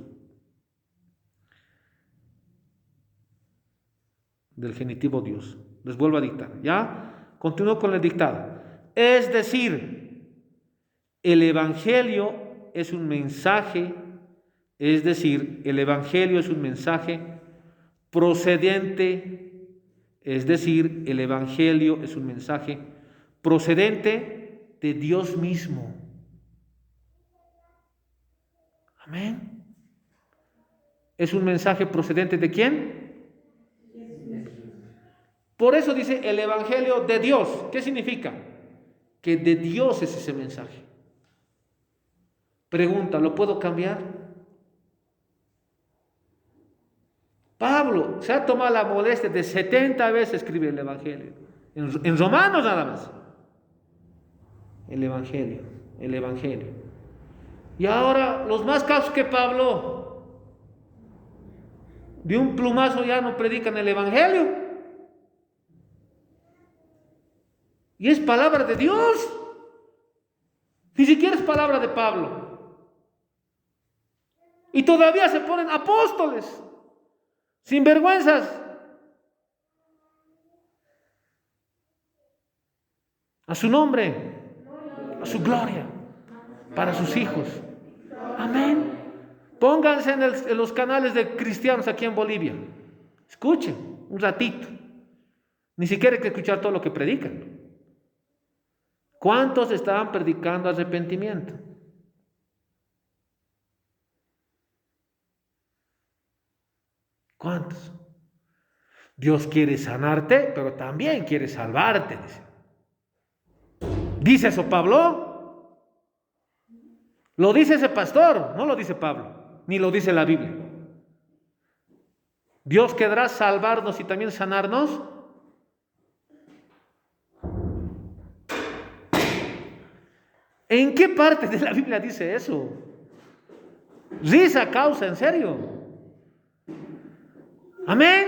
Del genitivo Dios. Les vuelvo a dictar, ¿ya? Continúo con el dictado. Es decir, el Evangelio es un mensaje, el Evangelio es un mensaje procedente, el Evangelio es un mensaje procedente de Dios mismo. Amén. ¿Es un mensaje procedente de quién? Por eso dice el Evangelio de Dios. ¿Qué significa? Que de Dios es ese mensaje. Pregunta, ¿lo puedo cambiar? Pablo se ha tomado la molestia de 70 veces escribir el Evangelio. En Romanos nada más. El Evangelio, el Evangelio. Y ahora los más casos que Pablo, de un plumazo ya no predican el Evangelio. Y es palabra de Dios. Ni siquiera es palabra de Pablo. Y todavía se ponen apóstoles, sinvergüenzas. A su nombre, a su gloria, para sus hijos. Amén. Pónganse en los canales de cristianos aquí en Bolivia. Escuchen un ratito. Ni siquiera hay que escuchar todo lo que predican. ¿Cuántos estaban predicando arrepentimiento? ¿Cuántos? Dios quiere sanarte, pero también quiere salvarte, dice. ¿Dice eso Pablo? Lo dice ese pastor, no lo dice Pablo, ni lo dice la Biblia. ¿Dios querrá salvarnos y también sanarnos? ¿En qué parte de la Biblia dice eso? Risa causa, en serio. Amén.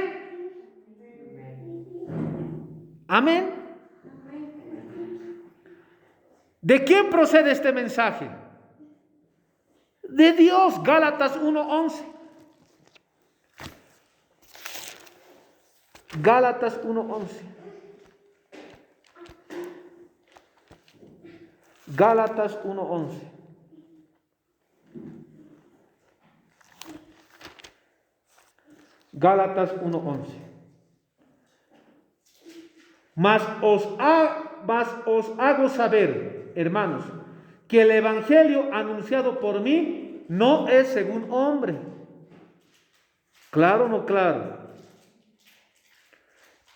Amén. ¿De quién procede este mensaje? De Dios. Gálatas 1:11. Gálatas 1:11. Gálatas 1:11. Gálatas 1:11. Mas os hago saber, hermanos, que el evangelio anunciado por mí no es según hombre. ¿Claro o no claro?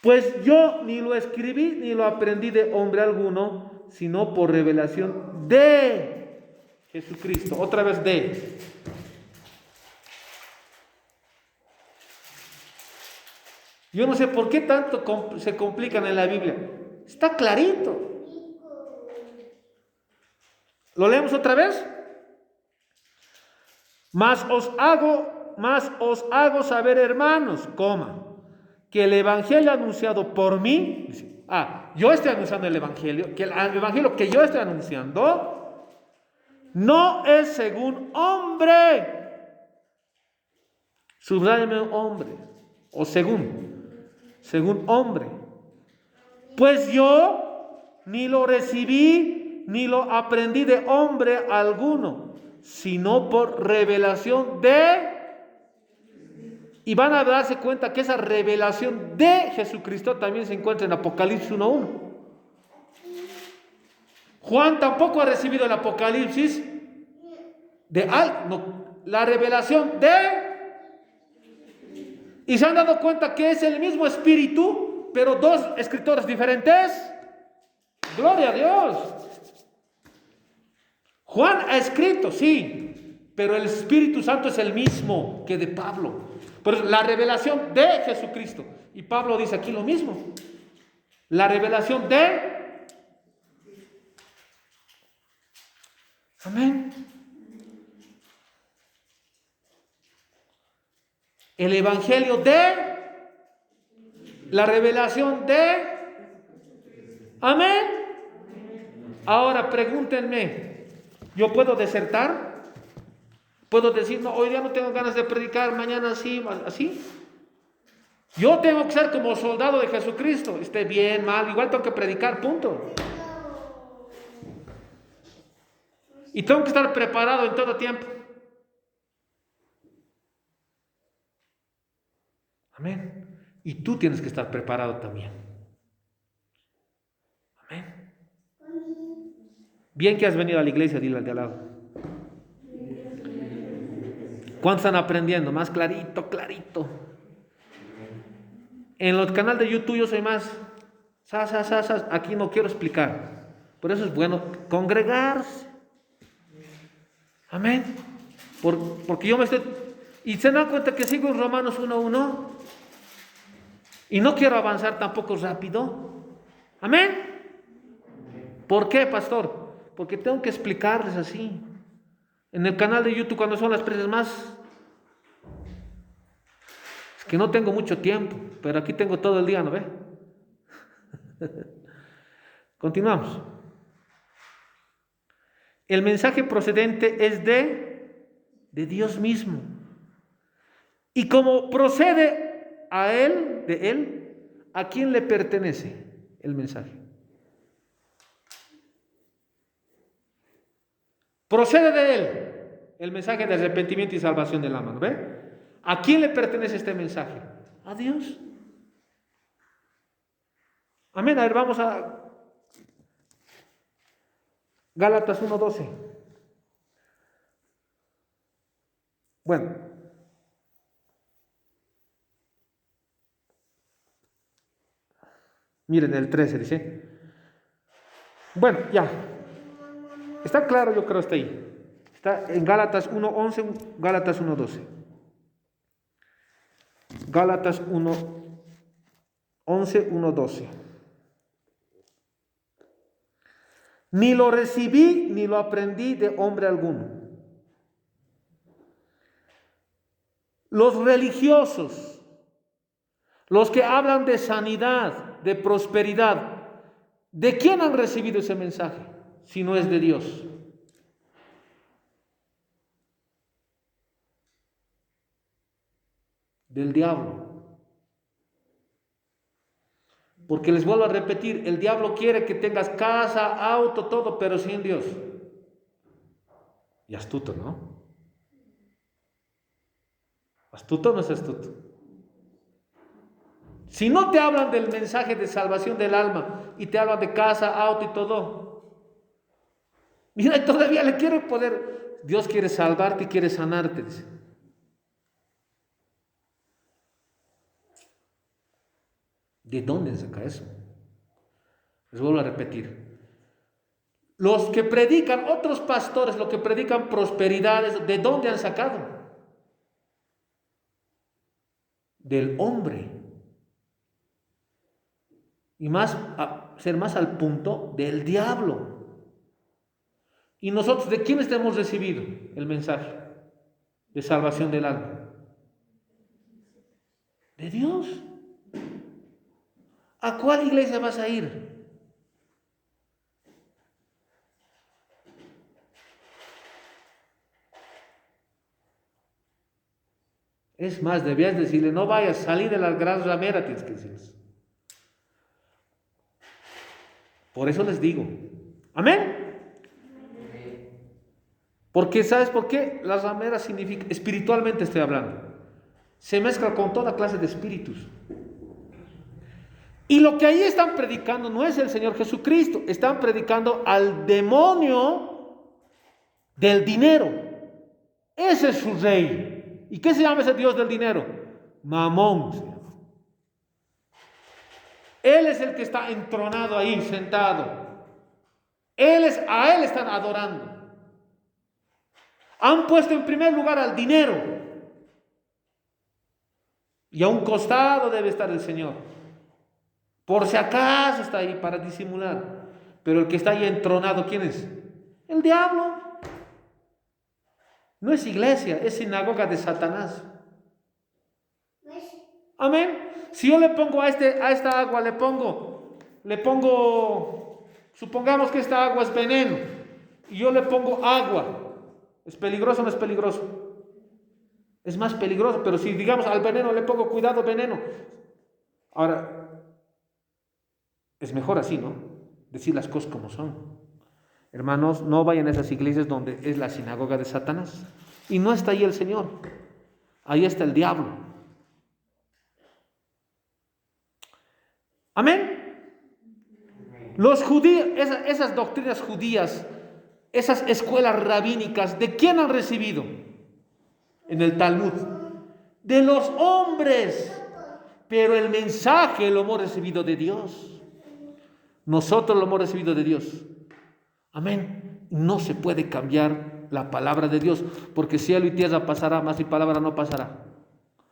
Pues yo ni lo escribí ni lo aprendí de hombre alguno, sino por revelación de Jesucristo. Otra vez de. Yo no sé por qué tanto se complican en la Biblia. Está clarito. ¿Lo leemos otra vez? Mas os hago saber, hermanos, que el evangelio anunciado por mí, yo estoy anunciando el evangelio, que el evangelio que yo estoy anunciando no es según hombre. Subráyame hombre, o según hombre. Pues yo ni lo recibí ni lo aprendí de hombre alguno, sino por revelación de. Y van a darse cuenta que esa revelación de Jesucristo también se encuentra en Apocalipsis 1:1. Juan tampoco ha recibido el Apocalipsis la revelación de. Y se han dado cuenta que es el mismo Espíritu, pero dos escritores diferentes. Gloria a Dios. Juan ha escrito, sí, pero el Espíritu Santo es el mismo que de Pablo. Pero la revelación de Jesucristo. Y Pablo dice aquí lo mismo. La revelación de. Amén. El evangelio de. La revelación de. Amén. Ahora pregúntenme, ¿yo puedo desertar? ¿Puedo decir, no, hoy día no tengo ganas de predicar, mañana así? Yo tengo que ser como soldado de Jesucristo, esté bien, mal, igual tengo que predicar, punto. Y tengo que estar preparado en todo tiempo. Amén. Y tú tienes que estar preparado también. Amén. Bien que has venido a la iglesia, dile al de al lado. ¿Cuántos están aprendiendo? Más clarito. En el canal de YouTube yo soy más. Aquí no quiero explicar. Por eso es bueno congregarse. Amén. Porque yo me estoy. Y se dan cuenta que sigo en Romanos 1:1. Y no quiero avanzar tampoco rápido. Amén. ¿Por qué, pastor? porque tengo que explicarles así. En el canal de YouTube, cuando son las preces más... Es que no tengo mucho tiempo, pero aquí tengo todo el día, ¿no ve? Continuamos. El mensaje procedente es de Dios mismo. Y como procede a Él, de Él, ¿a quién le pertenece el mensaje? Procede de Él el mensaje de arrepentimiento y salvación del alma, ¿no ve? ¿A quién le pertenece este mensaje? A Dios. Amén. A ver, vamos a Gálatas 1:12. Bueno. Miren el 13, dice. Bueno, ya. Está claro, yo creo, está ahí. Está en Gálatas 1:11, Gálatas 1:12. Gálatas 1:11, 1:12. Ni lo recibí ni lo aprendí de hombre alguno. Los religiosos, los que hablan de sanidad, de prosperidad, ¿de quién han recibido ese mensaje? Si no es de Dios. Del diablo. Porque les vuelvo a repetir, el diablo quiere que tengas casa, auto, todo, pero sin Dios. Y astuto, ¿no? ¿Astuto o no es astuto? Si no te hablan del mensaje de salvación del alma y te hablan de casa, auto y todo, mira, todavía le quiere poder. Dios quiere salvarte y quiere sanarte, dice. ¿De dónde saca eso? Les vuelvo a repetir. Los que predican, otros pastores, los que predican prosperidades, ¿de dónde han sacado? Del hombre. Y más, a ser más al punto, del diablo. ¿Y nosotros de quiénes hemos recibido el mensaje de salvación del alma? De Dios. ¿A cuál iglesia vas a ir? Es más, debías decirle, no vayas, salir de la gran ramera, tienes que decirles. Por eso les digo, amén. Porque, ¿sabes por qué? La ramera significa, espiritualmente estoy hablando, se mezcla con toda clase de espíritus. Y lo que ahí están predicando no es el Señor Jesucristo, están predicando al demonio del dinero. Ese es su rey. ¿Y qué se llama ese Dios del dinero? Mamón se llama. Él es el que está entronado ahí, sentado. A él están adorando. Han puesto en primer lugar al dinero. Y a un costado debe estar el Señor. Por si acaso está ahí para disimular. Pero el que está ahí entronado, ¿quién es? El diablo. No es iglesia, es sinagoga de Satanás. Amén. Si yo le pongo a esta agua, le pongo, supongamos que esta agua es veneno, y yo le pongo agua, ¿es peligroso o no es peligroso? Es más peligroso, pero si digamos al veneno le pongo cuidado veneno. Ahora, es mejor así, ¿no? Decir las cosas como son. Hermanos, no vayan a esas iglesias donde es la sinagoga de Satanás. Y no está ahí el Señor. Ahí está el diablo. Amén. Los judíos, esas doctrinas judías, esas escuelas rabínicas, ¿de quién han recibido? En el Talmud. De los hombres. Pero el mensaje lo hemos recibido de Dios. Nosotros lo hemos recibido de Dios. Amén. No se puede cambiar la palabra de Dios, porque cielo y tierra pasará, mas mi palabra no pasará.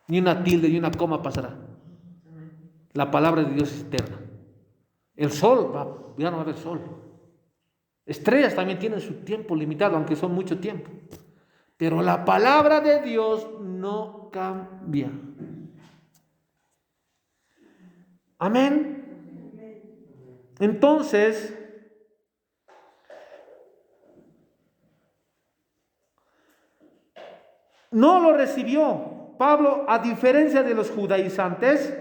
Ni una tilde, ni una coma pasará. La palabra de Dios es eterna. El sol, ya no va a haber sol. Estrellas también tienen su tiempo limitado, aunque son mucho tiempo. Pero la palabra de Dios no cambia. Amén. Entonces, no lo recibió Pablo, a diferencia de los judaizantes,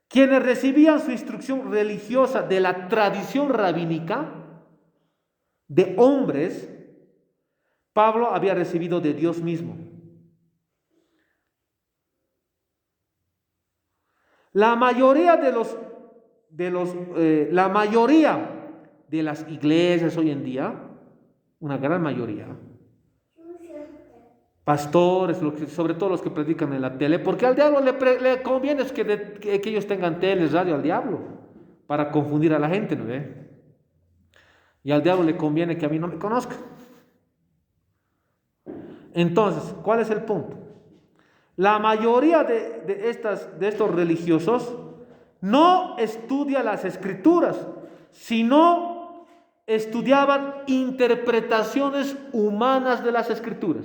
quienes recibían su instrucción religiosa de la tradición rabínica de hombres. Pablo había recibido de Dios mismo. La mayoría la mayoría de las iglesias hoy en día, una gran mayoría, pastores, sobre todo los que predican en la tele, porque al diablo le conviene que ellos tengan tele, radio al diablo, para confundir a la gente, ¿no ve? Y al diablo le conviene que a mí no me conozcan. Entonces, ¿cuál es el punto? La mayoría de estos religiosos no estudia las escrituras, sino estudiaban interpretaciones humanas de las escrituras.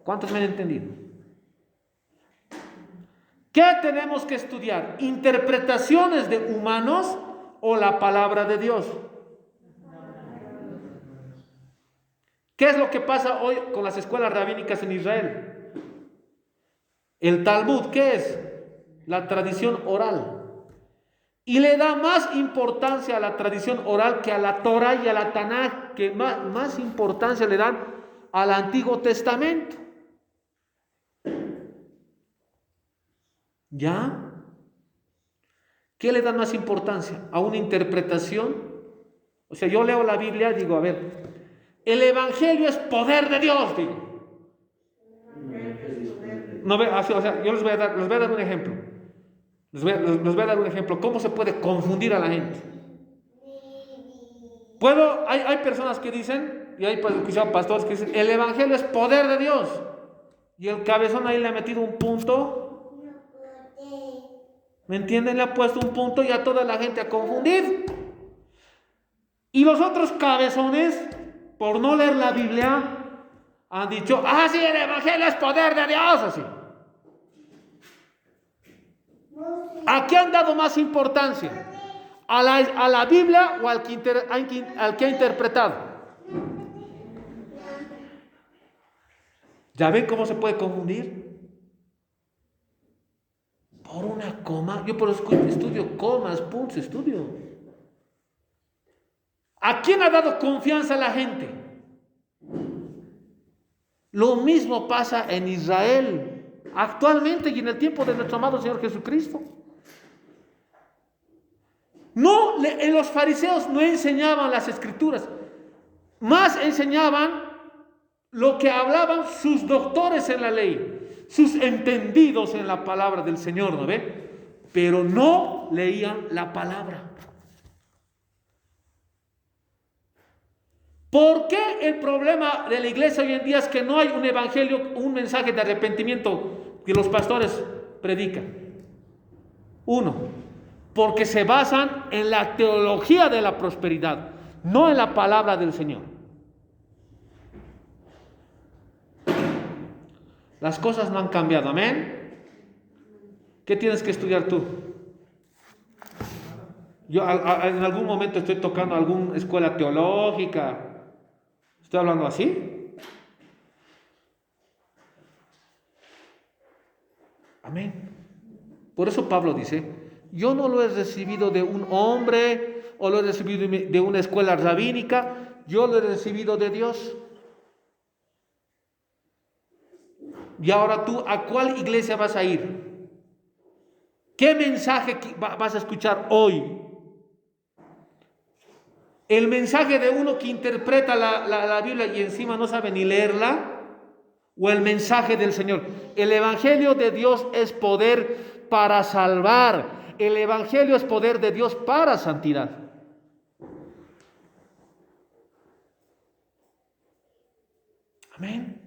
¿Cuántos me han entendido? ¿Qué tenemos que estudiar? ¿Interpretaciones de humanos o la palabra de Dios? ¿Qué es lo que pasa hoy con las escuelas rabínicas en Israel? El Talmud, ¿qué es? La tradición oral. Y le da más importancia a la tradición oral que a la Torah y a la Tanaj, que más importancia le dan al Antiguo Testamento. ¿Ya? ¿Qué le dan más importancia? ¿A una interpretación? O sea, yo leo la Biblia y digo, a ver, el Evangelio es poder de Dios, digo. No, o sea, yo les voy a dar un ejemplo. Les voy a dar un ejemplo. ¿Cómo se puede confundir a la gente? Hay personas que dicen, y hay escuchado pastores que dicen, el Evangelio es poder de Dios. Y el cabezón ahí le ha metido un punto. ¿Me entienden? Le ha puesto un punto y a toda la gente ha confundido. Y los otros cabezones, por no leer la Biblia, han dicho, sí, el Evangelio es poder de Dios, así. ¿A qué han dado más importancia? ¿A la Biblia o al que ha interpretado? ¿Ya ven cómo se puede confundir? Por una coma. Yo por eso estudio comas, puntos, estudio. ¿A quién ha dado confianza a la gente? Lo mismo pasa en Israel, actualmente y en el tiempo de nuestro amado Señor Jesucristo. Los fariseos no enseñaban las escrituras, más enseñaban lo que hablaban sus doctores en la ley, sus entendidos en la palabra del Señor, ¿no ve? Pero no leían la palabra. ¿Por qué el problema de la iglesia hoy en día es que no hay un evangelio, un mensaje de arrepentimiento que los pastores predican? Uno, porque se basan en la teología de la prosperidad, no en la palabra del Señor. Las cosas no han cambiado, amén. ¿Qué tienes que estudiar tú? Yo en algún momento estoy tocando alguna escuela teológica. ¿Estoy hablando así? Amén. Por eso Pablo dice, yo no lo he recibido de un hombre o lo he recibido de una escuela rabínica, yo lo he recibido de Dios. Y ahora tú, ¿a cuál iglesia vas a ir? ¿Qué mensaje vas a escuchar hoy? ¿El mensaje de uno que interpreta la Biblia y encima no sabe ni leerla? ¿O el mensaje del Señor? El Evangelio de Dios es poder para salvar. El Evangelio es poder de Dios para santidad. Amén.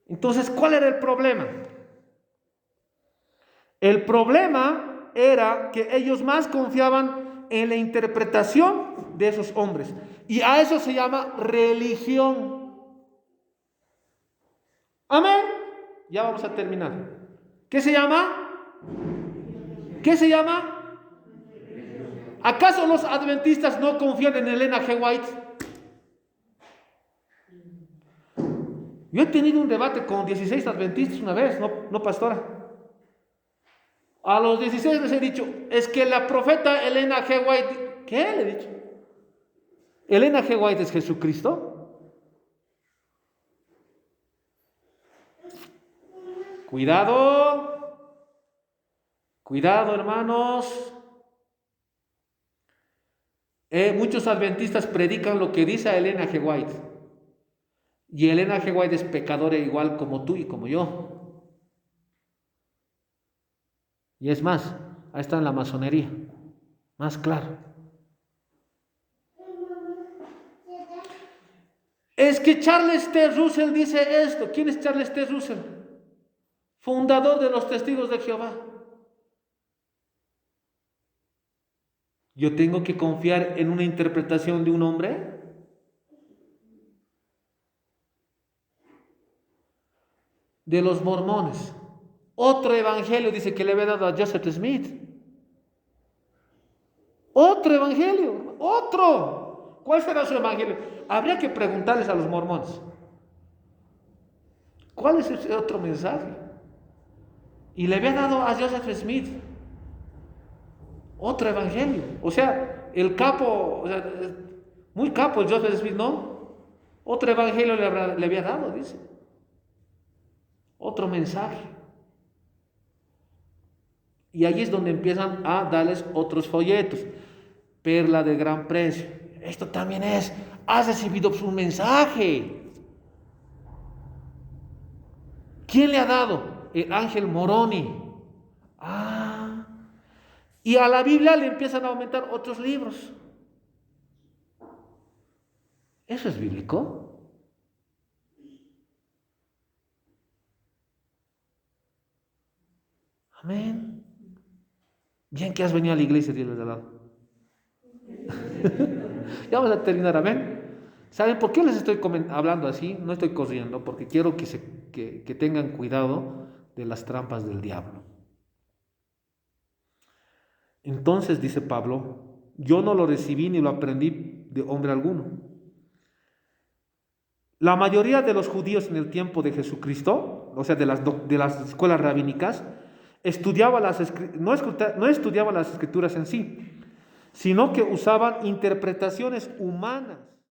Entonces, ¿cuál era el problema? El problema era que ellos más confiaban en la interpretación de esos hombres. Y a eso se llama religión. Amén. Ya vamos a terminar. ¿Qué se llama? ¿Qué se llama? ¿Acaso los adventistas no confían en Elena G. White? Yo he tenido un debate con 16 adventistas una vez, no pastora. A los 16 les he dicho, es que la profeta Elena G. White, ¿qué le he dicho? ¿Elena G. White es Jesucristo? Cuidado, cuidado hermanos. Muchos adventistas predican lo que dice Elena G. White. Y Elena G. White es pecadora igual como tú y como yo. Y es más, ahí está en la masonería, más claro. Es que Charles T. Russell dice esto. ¿Quién es Charles T. Russell? Fundador de los Testigos de Jehová. ¿Yo tengo que confiar en una interpretación de un hombre? De los mormones. Otro evangelio dice que le había dado a Joseph Smith. Otro evangelio, otro. ¿Cuál será su evangelio? Habría que preguntarles a los mormones. ¿Cuál es ese otro mensaje? Y le había dado a Joseph Smith otro evangelio. O sea, el capo, o sea, muy capo el Joseph Smith, ¿no? Otro evangelio le había dado, dice. Otro mensaje. Y ahí es donde empiezan a darles otros folletos. Perla de gran precio. Esto también es. Has recibido un mensaje. ¿Quién le ha dado? El ángel Moroni. Y a la Biblia le empiezan a aumentar otros libros. ¿Eso es bíblico? Amén. Bien que has venido a la iglesia, dile de lado. Ya vamos a terminar, amén. ¿Saben por qué les estoy hablando así? No estoy corriendo, porque quiero que tengan cuidado de las trampas del diablo. Entonces, dice Pablo, yo no lo recibí ni lo aprendí de hombre alguno. La mayoría de los judíos en el tiempo de Jesucristo, o sea, de las escuelas rabínicas, no estudiaban las escrituras en sí, sino que usaban interpretaciones humanas